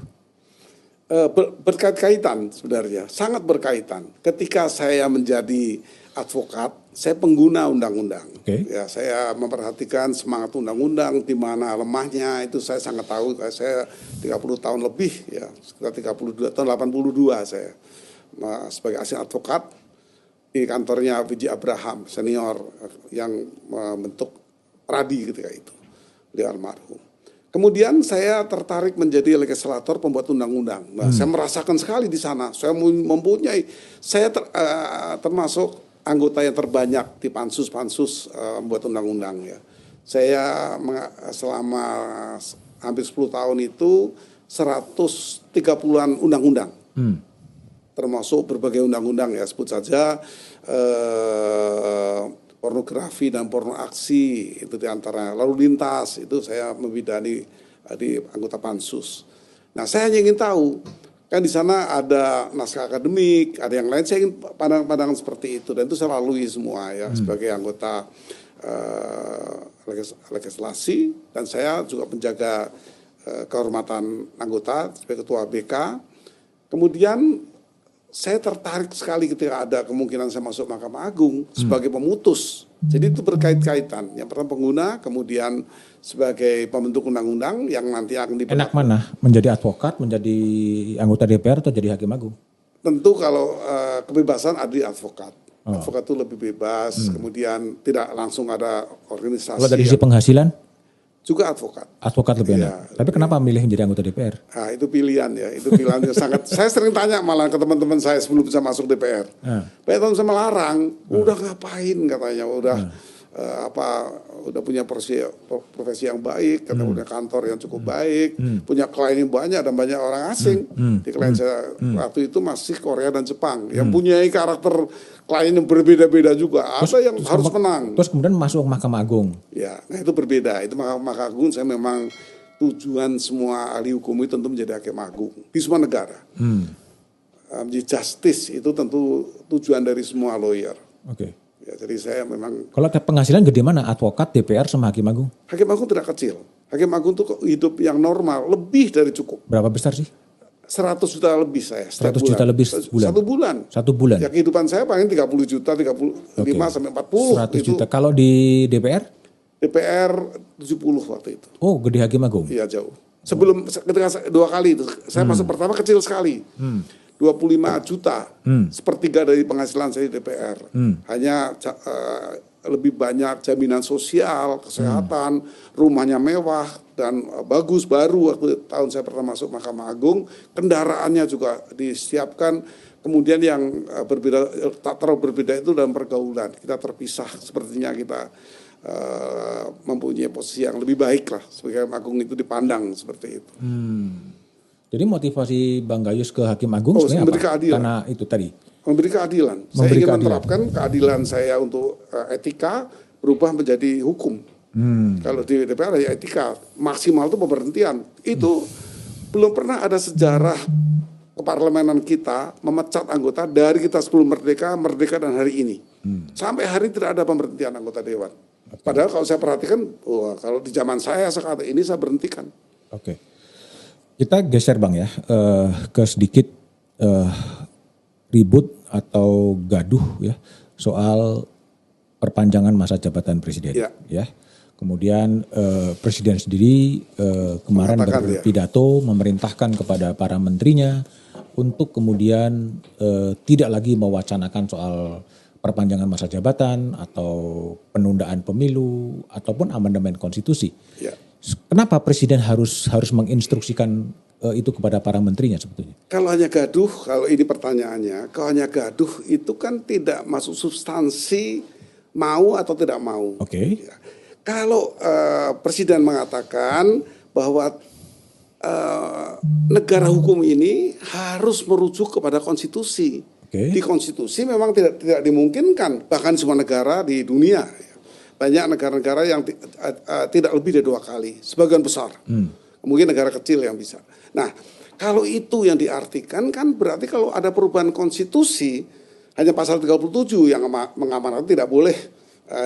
Berkait-kaitan sebenarnya, sangat berkaitan. Ketika saya menjadi advokat, saya pengguna undang-undang. Ya, saya memperhatikan semangat undang-undang, di mana lemahnya itu saya sangat tahu. Saya 30 tahun lebih, ya sekitar 32 tahun, 82 saya sebagai asisten advokat di kantornya Wiji Abraham senior yang membentuk Pradi ketika itu, beliau almarhum. Kemudian saya tertarik menjadi legislator pembuat undang-undang. Nah, saya merasakan sekali di sana. Saya mempunyai, termasuk anggota yang terbanyak di pansus membuat undang-undang ya. Saya selama hampir 10 tahun itu 130-an undang-undang. Termasuk berbagai undang-undang ya, sebut saja pornografi dan porno aksi itu diantara, lalu lintas itu saya membidani di anggota pansus. Nah saya hanya ingin tahu kan di sana ada naskah akademik, ada yang lain, saya ingin pandangan seperti itu dan itu saya lalui semua ya sebagai anggota legislasi dan saya juga penjaga kehormatan anggota sebagai ketua BK. Kemudian saya tertarik sekali ketika ada kemungkinan saya masuk Mahkamah Agung sebagai pemutus. Jadi itu berkait-kaitan. Yang pertama pengguna, kemudian sebagai pembentuk undang-undang yang nanti akan enak mana? Menjadi advokat, menjadi anggota DPR atau jadi hakim agung? tentu kalau kebebasan ada di advokat. Advokat itu lebih bebas, kemudian tidak langsung ada organisasi. Kalau dari sisi penghasilan? Juga advokat. Advokat lebih enak. Tapi kenapa milih menjadi anggota DPR? Nah, itu pilihan ya, itu pilihan yang sangat. Saya sering tanya malah ke teman-teman saya sebelum bisa masuk DPR. Banyak teman saya melarang, udah ngapain katanya, udah udah punya profesi yang baik, karena punya kantor yang cukup baik, punya klien yang banyak dan banyak orang asing. Di klien saya waktu itu masih Korea dan Jepang, yang punya karakter klien yang berbeda-beda juga. Ada yang harus menang. Terus kemudian masuk ke Mahkamah Agung. Ya, nah itu berbeda. Itu Mahkamah Agung saya memang tujuan semua ahli hukum itu tentu menjadi hakim agung di semua negara. Menjadi justice itu tentu tujuan dari semua lawyer. Oke. Ya, jadi saya memang. Kalau penghasilan gede mana? Advokat, DPR sama Hakim Agung? Hakim Agung tidak kecil. Hakim Agung itu hidup yang normal, lebih dari cukup. Berapa besar sih? 100 juta lebih saya. 100 juta lebih sebulan? Satu bulan. Ya kehidupan saya paling 30 juta, 35 sampai 40. 100 juta. Kalau di DPR? DPR 70 waktu itu. Oh, gede Hakim Agung? Iya jauh. Sebelum ketika 2 kali itu, saya masuk pertama kecil sekali. 25 juta, sepertiga dari penghasilan saya di DPR. Hanya lebih banyak jaminan sosial, kesehatan, rumahnya mewah dan bagus baru waktu tahun saya pertama masuk Mahkamah Agung, kendaraannya juga disiapkan. Kemudian yang berbeda, tak terlalu berbeda itu dalam pergaulan. Kita terpisah, sepertinya kita mempunyai posisi yang lebih baik lah sebagai Hakim Agung itu dipandang seperti itu. Jadi motivasi Bang Gayus ke Hakim Agung sebenarnya memberi apa? Keadilan. Karena itu tadi. Memberi keadilan. Saya ingin menerapkan keadilan saya untuk etika berubah menjadi hukum. Kalau di DPR ya etika maksimal itu pemberhentian. Itu belum pernah ada sejarah keparlemenan kita memecat anggota dari kita sebelum merdeka dan hari ini. Sampai hari ini tidak ada pemberhentian anggota dewan. Padahal kalau saya perhatikan, kalau di zaman saya saat ini saya berhentikan. Oke. Kita geser Bang ya ke sedikit ribut atau gaduh ya soal perpanjangan masa jabatan presiden. Ya. Kemudian presiden sendiri kemarin berpidato memerintahkan kepada para menterinya untuk kemudian tidak lagi mewacanakan soal perpanjangan masa jabatan atau penundaan pemilu ataupun amandemen konstitusi. Ya. Kenapa presiden harus menginstruksikan itu kepada para menterinya sebetulnya? Kalau hanya gaduh, kalau ini pertanyaannya, kalau hanya gaduh itu kan tidak masuk substansi mau atau tidak mau. Oke. Ya. Kalau presiden mengatakan bahwa negara hukum ini harus merujuk kepada konstitusi. Okay. Di konstitusi memang tidak dimungkinkan, bahkan semua negara di dunia. Banyak negara-negara yang tidak lebih dari 2 kali, sebagian besar. Mungkin negara kecil yang bisa. Nah, kalau itu yang diartikan kan berarti kalau ada perubahan konstitusi, hanya pasal 37 yang mengamanatkan tidak boleh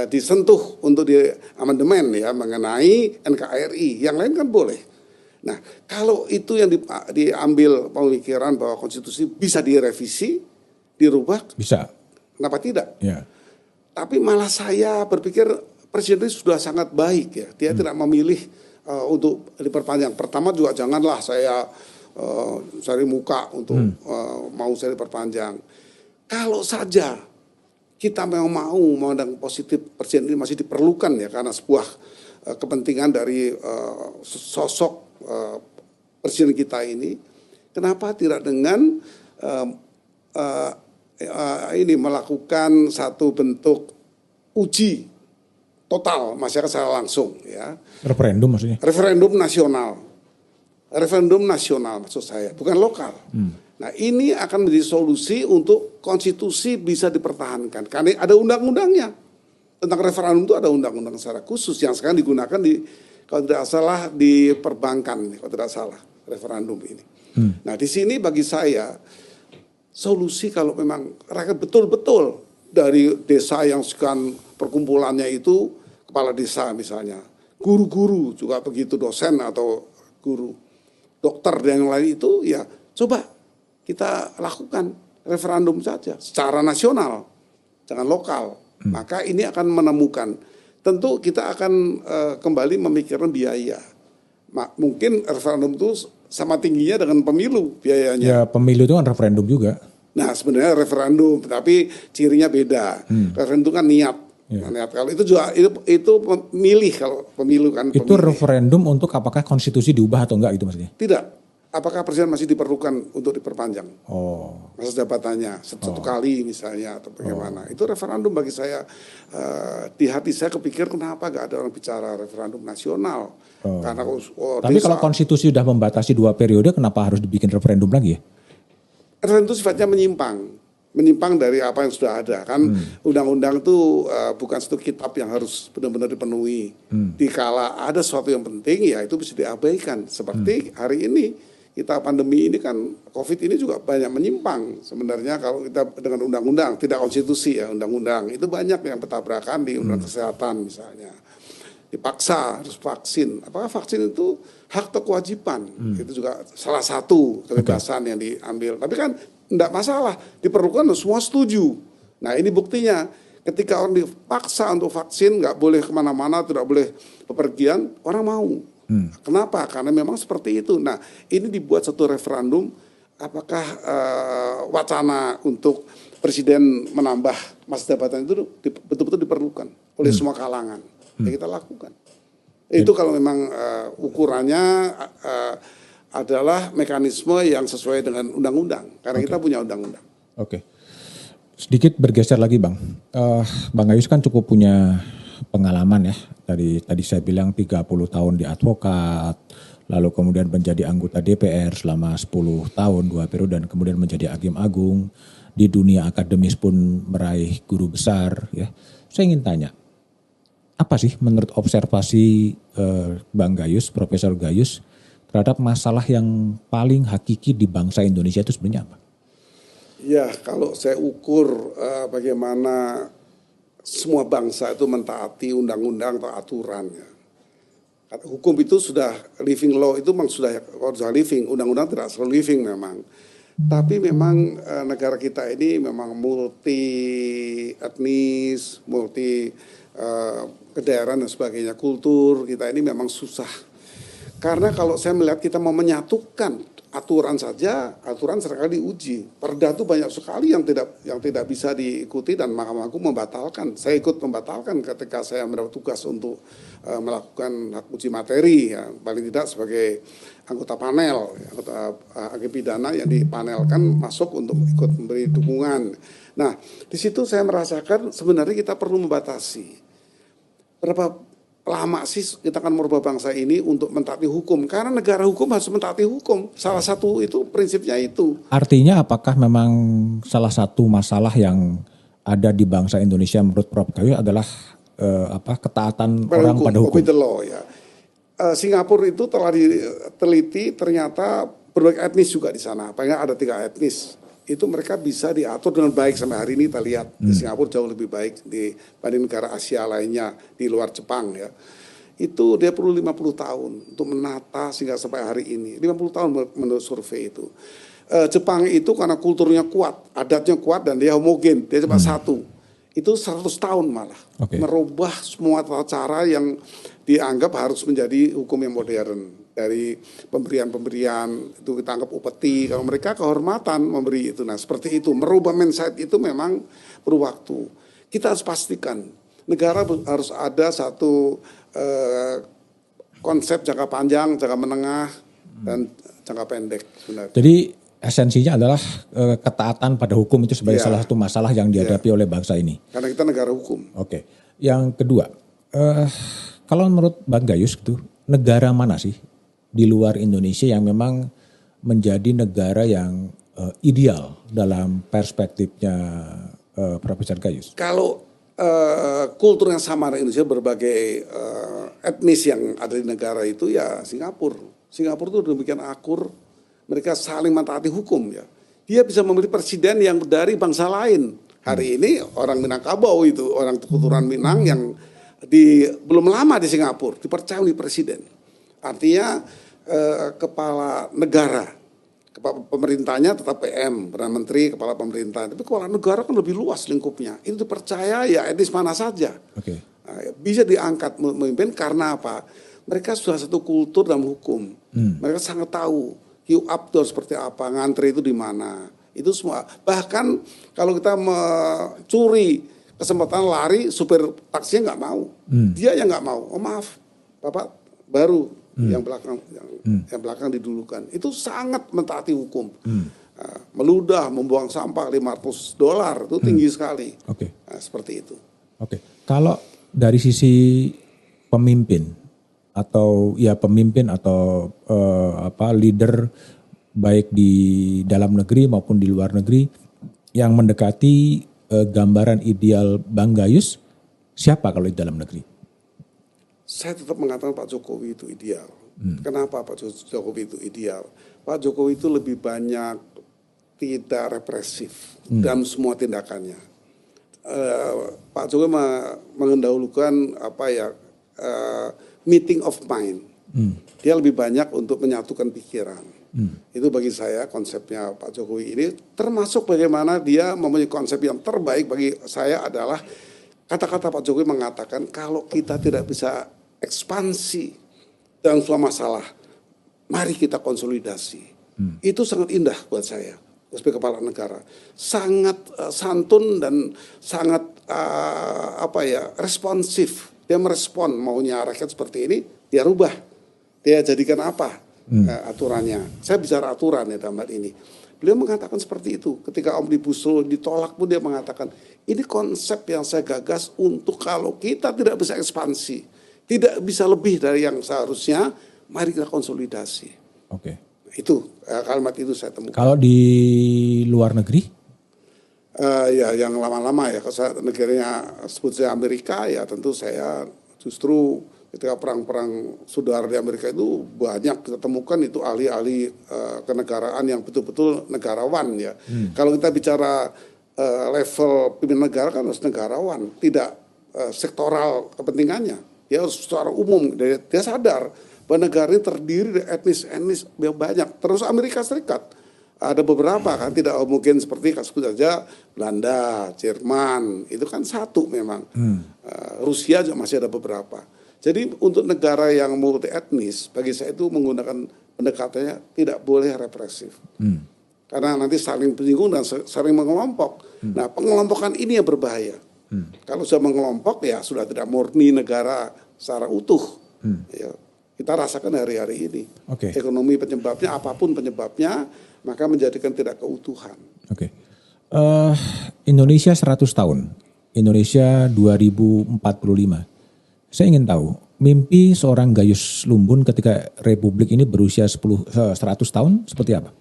disentuh untuk di amandemen ya mengenai NKRI. Yang lain kan boleh. Nah, kalau itu yang diambil pemikiran bahwa konstitusi bisa direvisi, dirubah, bisa. Kenapa tidak? Ya. Tapi malah saya berpikir presiden itu sudah sangat baik ya. Dia tidak memilih untuk diperpanjang. Pertama juga janganlah saya cari muka untuk mau saya diperpanjang. Kalau saja kita memang mau memandang positif presiden ini masih diperlukan ya karena sebuah kepentingan dari sosok presiden kita ini. Kenapa tidak dengan ini melakukan satu bentuk uji total masyarakat secara langsung ya. Referendum maksudnya? Referendum nasional. Referendum nasional maksud saya, bukan lokal. Nah, ini akan menjadi solusi untuk konstitusi bisa dipertahankan. Karena ada undang-undangnya. Tentang referendum itu ada undang-undang secara khusus yang sekarang digunakan kalau tidak salah di perbankan, kalau tidak salah referendum ini. Nah, di sini bagi saya solusi kalau memang rakyat betul-betul dari desa yang sekian perkumpulannya itu kepala desa misalnya, guru-guru juga begitu, dosen atau guru, dokter dan yang lain itu ya coba kita lakukan referendum saja secara nasional, jangan lokal. Maka ini akan menemukan, tentu kita akan kembali memikirkan biaya. Mungkin referendum itu sama tingginya dengan pemilu biayanya. Ya pemilu itu kan referendum juga. Nah sebenarnya referendum, tapi cirinya beda. Referendum kan niat. Niat kalau itu juga itu pemilih kalau pemilu kan. Itu referendum untuk apakah konstitusi diubah atau enggak gitu maksudnya? Tidak. Apakah presiden masih diperlukan untuk diperpanjang masa jabatannya satu kali misalnya atau bagaimana? Itu referendum bagi saya. Di hati saya kepikir kenapa gak ada orang bicara referendum nasional? Karena tapi kalau konstitusi sudah membatasi 2 periode, kenapa harus dibikin referendum lagi ya? Referendum itu sifatnya menyimpang dari apa yang sudah ada kan. Undang-undang itu bukan satu kitab yang harus benar-benar dipenuhi. Dikala ada sesuatu yang penting ya itu bisa diabaikan. Seperti hari ini kita pandemi ini kan COVID ini juga banyak menyimpang. Sebenarnya kalau kita dengan undang-undang, tidak konstitusi ya undang-undang, itu banyak yang bertabrakan di undang kesehatan misalnya. Dipaksa harus vaksin. Apakah vaksin itu hak atau kewajiban? Itu juga salah satu kebebasan yang diambil. Tapi kan tidak masalah, diperlukan semua setuju. Nah ini buktinya, ketika orang dipaksa untuk vaksin, nggak boleh kemana-mana, tidak boleh bepergian, orang mau. Kenapa? Karena memang seperti itu. Nah ini dibuat satu referendum, apakah wacana untuk presiden menambah masa jabatan itu betul-betul diperlukan oleh semua kalangan. Ya kita lakukan. Itu kalau memang ukurannya adalah mekanisme yang sesuai dengan undang-undang. Karena kita punya undang-undang. Oke. Sedikit bergeser lagi Bang. Bang Gayus kan cukup punya pengalaman ya. Tadi saya bilang 30 tahun di advokat. Lalu kemudian menjadi anggota DPR selama 10 tahun, 2 periode. Dan kemudian menjadi hakim agung. Di dunia akademis pun meraih guru besar ya. Saya ingin tanya. Apa sih menurut observasi Bang Gayus, Profesor Gayus terhadap masalah yang paling hakiki di bangsa Indonesia itu sebenarnya apa? Ya kalau saya ukur bagaimana semua bangsa itu mentaati undang-undang atau aturan. Ya. Hukum itu sudah living law itu memang sudah living, undang-undang tidak selalu living memang. Tapi memang negara kita ini memang multi etnis, multi kedaerahan dan sebagainya, kultur kita ini memang susah. Karena kalau saya melihat kita mau menyatukan aturan saja, aturan seringkali diuji. Perda itu banyak sekali yang tidak bisa diikuti dan Mahkamah Agung membatalkan. Saya ikut membatalkan ketika saya mendapat tugas untuk melakukan uji materi, ya, paling tidak sebagai anggota panel, anggota hakim pidana yang dipanelkan masuk untuk ikut memberi dukungan. Nah, di situ saya merasakan sebenarnya kita perlu membatasi. Berapa lama sih kita akan merubah bangsa ini untuk mentaati hukum? Karena negara hukum harus mentaati hukum. Salah satu itu prinsipnya itu. Artinya apakah memang salah satu masalah yang ada di bangsa Indonesia menurut Prof. Gayus adalah ketaatan orang pada hukum? Obey the law, ya. Singapura itu telah diteliti ternyata berbagai etnis juga di sana. Paling ada 3 etnis. Itu mereka bisa diatur dengan baik sampai hari ini kita lihat di Singapura jauh lebih baik dibanding negara Asia lainnya di luar Jepang ya. Itu dia perlu 50 tahun untuk menata sehingga sampai hari ini. 50 tahun menurut survei itu. Jepang itu karena kulturnya kuat, adatnya kuat dan dia homogen, dia cuma satu. Itu 100 tahun malah. Merubah semua tata cara yang dianggap harus menjadi hukum yang modern. Dari pemberian-pemberian itu kita anggap upeti, kalau mereka kehormatan memberi itu. Nah seperti itu, merubah mindset itu memang perlu waktu. Kita harus pastikan negara harus ada satu konsep jangka panjang, jangka menengah, dan jangka pendek sebenarnya. Jadi esensinya adalah ketaatan pada hukum itu sebagai salah satu masalah yang dihadapi oleh bangsa ini. Karena kita negara hukum. Oke. Yang kedua, kalau menurut Bang Gayus itu negara mana sih di luar Indonesia yang memang menjadi negara yang ideal dalam perspektifnya Profesor Gayus? Kalau kultur yang sama dengan Indonesia, berbagai etnis yang ada di negara itu ya Singapura. Singapura itu demikian akur, mereka saling mentaati hukum ya. Dia bisa memilih presiden yang dari bangsa lain. Hari ini orang Minangkabau itu, orang keturunan Minang yang belum lama di Singapura dipercaya oleh presiden. Artinya kepala negara, kepala pemerintahnya tetap PM, Perdana Menteri, kepala pemerintah. Tapi kepala negara kan lebih luas lingkupnya. Itu dipercaya ya etnis mana saja. Bisa diangkat memimpin karena apa? Mereka sudah satu kultur dalam hukum. Mereka sangat tahu queue up itu seperti apa, ngantri itu di mana. Itu semua. Bahkan kalau kita mencuri kesempatan lari, supir taksinya nggak mau. Dia yang nggak mau. Oh maaf, Bapak baru yang belakang didulukan. Itu sangat mentaati hukum. Meludah, membuang sampah $500 itu tinggi sekali. Nah, seperti itu. Kalau dari sisi pemimpin atau leader baik di dalam negeri maupun di luar negeri yang mendekati gambaran ideal Bang Gayus, siapa kalau di dalam negeri? Saya tetap mengatakan Pak Jokowi itu ideal. Kenapa Pak Jokowi itu ideal? Pak Jokowi itu lebih banyak tidak represif dalam semua tindakannya. Pak Jokowi mengendahulukan meeting of mind. Dia lebih banyak untuk menyatukan pikiran. Itu bagi saya konsepnya Pak Jokowi ini, termasuk bagaimana dia mempunyai konsep yang terbaik bagi saya adalah kata-kata Pak Jokowi mengatakan kalau kita tidak bisa ekspansi dalam suatu masalah, mari kita konsolidasi. Itu sangat indah buat saya sebagai kepala negara. Sangat santun dan sangat responsif. Dia merespon maunya rakyat seperti ini, dia rubah. Dia jadikan apa? Aturannya. Saya bicara aturan ya dalam hal ini. Beliau mengatakan seperti itu. Ketika Omnibus Law ditolak pun dia mengatakan, ini konsep yang saya gagas untuk kalau kita tidak bisa ekspansi, tidak bisa lebih dari yang seharusnya, mari kita konsolidasi. Itu kalimat itu saya temukan. Kalau di luar negeri? Ya yang lama-lama ya, kalau saya negaranya sebut saya Amerika, ya tentu saya justru ketika perang-perang saudara di Amerika itu banyak kita temukan itu ahli-ahli kenegaraan yang betul-betul negarawan ya. Kalau kita bicara level pimpinan negara kan harus negarawan, tidak sektoral kepentingannya. Dia harus secara umum, dia sadar bahwa negara ini terdiri dari etnis banyak. Terus Amerika Serikat ada beberapa kan, tidak mungkin seperti kasus saja Belanda, Jerman, itu kan satu memang. Rusia juga masih ada beberapa. Jadi untuk negara yang multi etnis, bagi saya itu menggunakan pendekatannya tidak boleh represif. Karena nanti saling menyinggung dan saling mengelompok. Nah pengelompokan ini yang berbahaya. Kalau sudah mengelompok ya sudah tidak murni negara secara utuh. Ya, kita rasakan hari-hari ini. Ekonomi penyebabnya, apapun penyebabnya, maka menjadikan tidak keutuhan. Indonesia 100 tahun. Indonesia 2045. Saya ingin tahu, mimpi seorang Gayus Lumbun ketika Republik ini berusia 100 tahun seperti apa?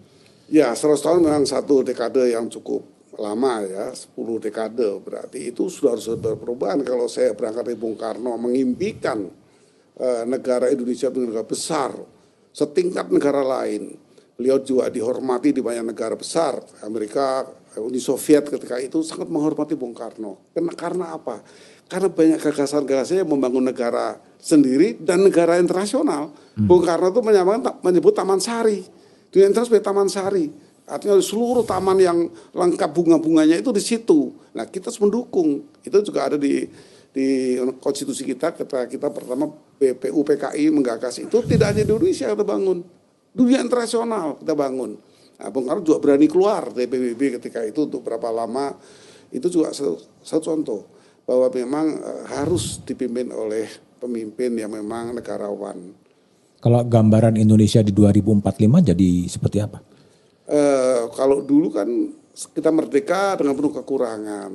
Ya, 100 tahun memang satu dekade yang cukup lama ya, 10 dekade berarti itu sudah harus berperubahan. Kalau saya berangkat dari Bung Karno mengimpikan negara Indonesia itu negara besar, setingkat negara lain. Beliau juga dihormati di banyak negara besar, Amerika, Uni Soviet ketika itu sangat menghormati Bung Karno. Karena apa? Karena banyak gagasan-gagasannya membangun negara sendiri dan negara internasional. Bung Karno itu menyebut Taman Sari. Dunia internasional sebagai Taman Sari. Artinya seluruh taman yang lengkap bunga-bunganya itu di situ. Nah kita harus mendukung. Itu juga ada di konstitusi kita ketika kita pertama BPU PKI menggagas itu tidak hanya di Indonesia kita bangun. Dunia internasional kita bangun. Nah, Bung Karno juga berani keluar dari PBB ketika itu untuk berapa lama. Itu juga satu contoh. Bahwa memang harus dipimpin oleh pemimpin yang memang negarawan. Kalau gambaran Indonesia di 2045 jadi seperti apa? Kalau dulu kan kita merdeka dengan penuh kekurangan.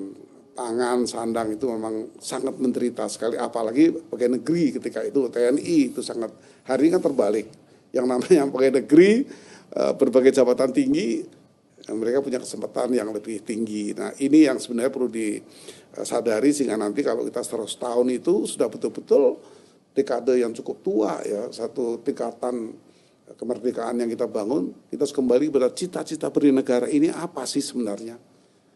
Pangan, sandang itu memang sangat menderita sekali. Apalagi pegawai negeri ketika itu, TNI itu sangat, hari ini kan terbalik. Yang namanya pegawai negeri, berbagai jabatan tinggi, mereka punya kesempatan yang lebih tinggi. Nah ini yang sebenarnya perlu disadari sehingga nanti kalau kita 100 tahun itu sudah betul-betul dekade yang cukup tua ya. Satu tingkatan kemerdekaan yang kita bangun, kita harus kembali pada cita-cita bernegara ini apa sih sebenarnya.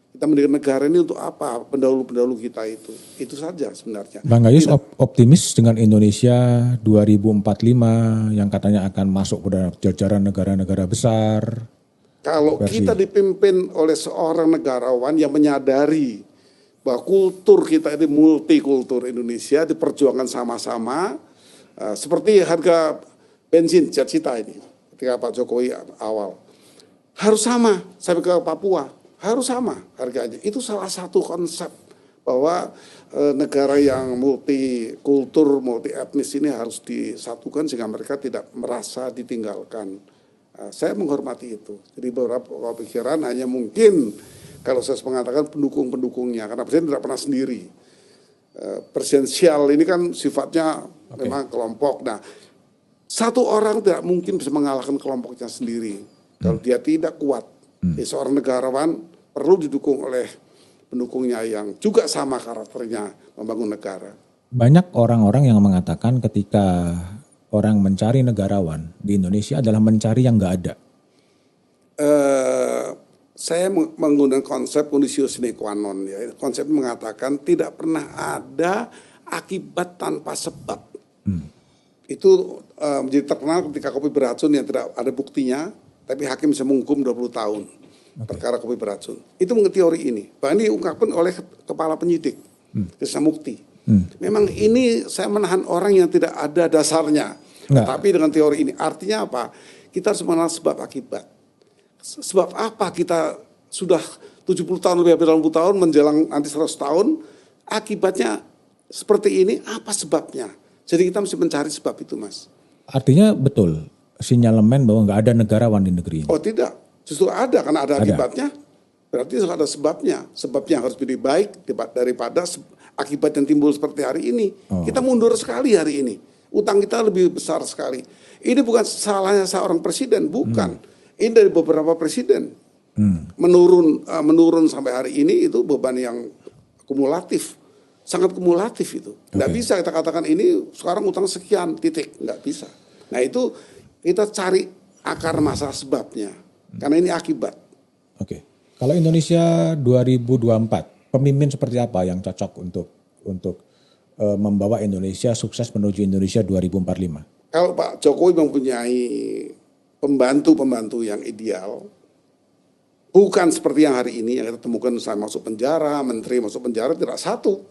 Kita mendirikan negara ini untuk apa, pendahulu-pendahulu kita itu. Itu saja sebenarnya. Bang Gayus optimis dengan Indonesia 2045 yang katanya akan masuk pada jajaran negara-negara besar. Kalau kita dipimpin oleh seorang negarawan yang menyadari bahwa kultur kita ini multikultur Indonesia diperjuangkan sama-sama, seperti harga bensin cita-cita ini ketika Pak Jokowi awal. harus sama sampai ke Papua, harus sama harganya. Itu salah satu konsep bahwa negara yang multikultur, multi etnis ini harus disatukan sehingga mereka tidak merasa ditinggalkan. Saya menghormati itu. Jadi beberapa pikiran hanya mungkin kalau saya mengatakan pendukung-pendukungnya, karena presiden tidak pernah sendiri. Presidensial ini kan sifatnya memang kelompok. Nah, satu orang tidak mungkin bisa mengalahkan kelompoknya sendiri. Kalau dia tidak kuat, seorang negarawan perlu didukung oleh pendukungnya yang juga sama karakternya membangun negara. Banyak orang-orang yang mengatakan ketika orang mencari negarawan di Indonesia adalah mencari yang nggak ada. Saya menggunakan konsep conditio sine qua non ya. Konsep mengatakan tidak pernah ada akibat tanpa sebab. Itu menjadi terkenal ketika kopi beracun yang tidak ada buktinya, tapi hakim bisa menghukum 20 tahun perkara kopi beracun. Itu mengerti teori ini. Bahkan diungkapkan oleh kepala penyidik, Krisnamukti. Memang ini saya menahan orang yang tidak ada dasarnya. Tapi dengan teori ini artinya apa? Kita harus mengenal sebab akibat. Sebab apa kita sudah 70 tahun lebih dari 80 tahun menjelang nanti 100 tahun akibatnya seperti ini, apa sebabnya? Jadi kita mesti mencari sebab itu, Mas. Artinya betul sinyalemen bahwa nggak ada negarawan di negeri ini. Oh tidak, justru ada karena ada akibatnya. Berarti ada sebabnya. Sebabnya harus lebih baik daripada akibat yang timbul seperti hari ini. Kita mundur sekali hari ini. Utang kita lebih besar sekali. Ini bukan salahnya seorang presiden, bukan. Ini dari beberapa presiden menurun sampai hari ini itu beban yang kumulatif, sangat kumulatif itu. Nggak bisa kita katakan ini sekarang utang sekian titik, nggak bisa. Nah itu kita cari akar masalah sebabnya, karena ini akibat. Oke, kalau Indonesia 2024, pemimpin seperti apa yang cocok untuk membawa Indonesia sukses menuju Indonesia 2045? Kalau Pak Jokowi mempunyai pembantu-pembantu yang ideal, bukan seperti yang hari ini yang kita temukan saya masuk penjara, menteri masuk penjara, tidak satu.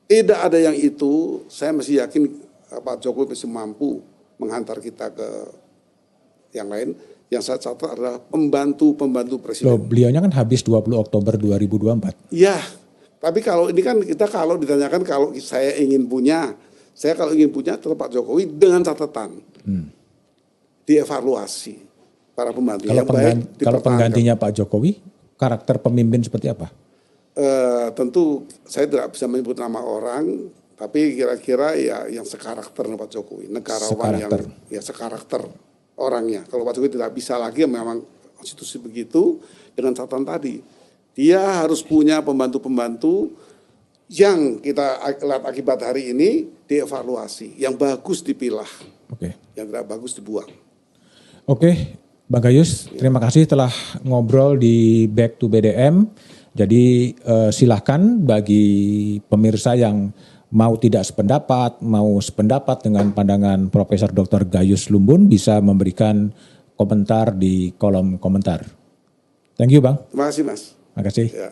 Tidak ada yang itu, saya masih yakin Pak Jokowi masih mampu menghantar kita ke yang lain. Yang saya catat adalah pembantu-pembantu presiden. Loh, beliaunya kan habis 20 Oktober 2024. Iya, tapi kalau ini kan kita kalau ditanyakan kalau saya ingin punya tetap Pak Jokowi dengan catatan. Dievaluasi para pembantu yang baik. Kalau penggantinya Pak Jokowi, karakter pemimpin seperti apa? Tentu saya tidak bisa menyebut nama orang, tapi kira-kira ya yang sekarakter dengan Pak Jokowi, negarawan yang ya sekarakter orangnya. Kalau Pak Jokowi tidak bisa lagi, memang konstitusi begitu, dengan catatan tadi, dia harus punya pembantu-pembantu yang kita lihat akibat hari ini dievaluasi, yang bagus dipilah, yang tidak bagus dibuang. Oke, Bang Gayus, terima kasih telah ngobrol di Back to BDM. Jadi silahkan bagi pemirsa yang mau tidak sependapat, mau sependapat dengan pandangan Profesor Dr. Gayus Lumbun bisa memberikan komentar di kolom komentar. Thank you, Bang. Terima kasih, Mas. Terima kasih. Ya.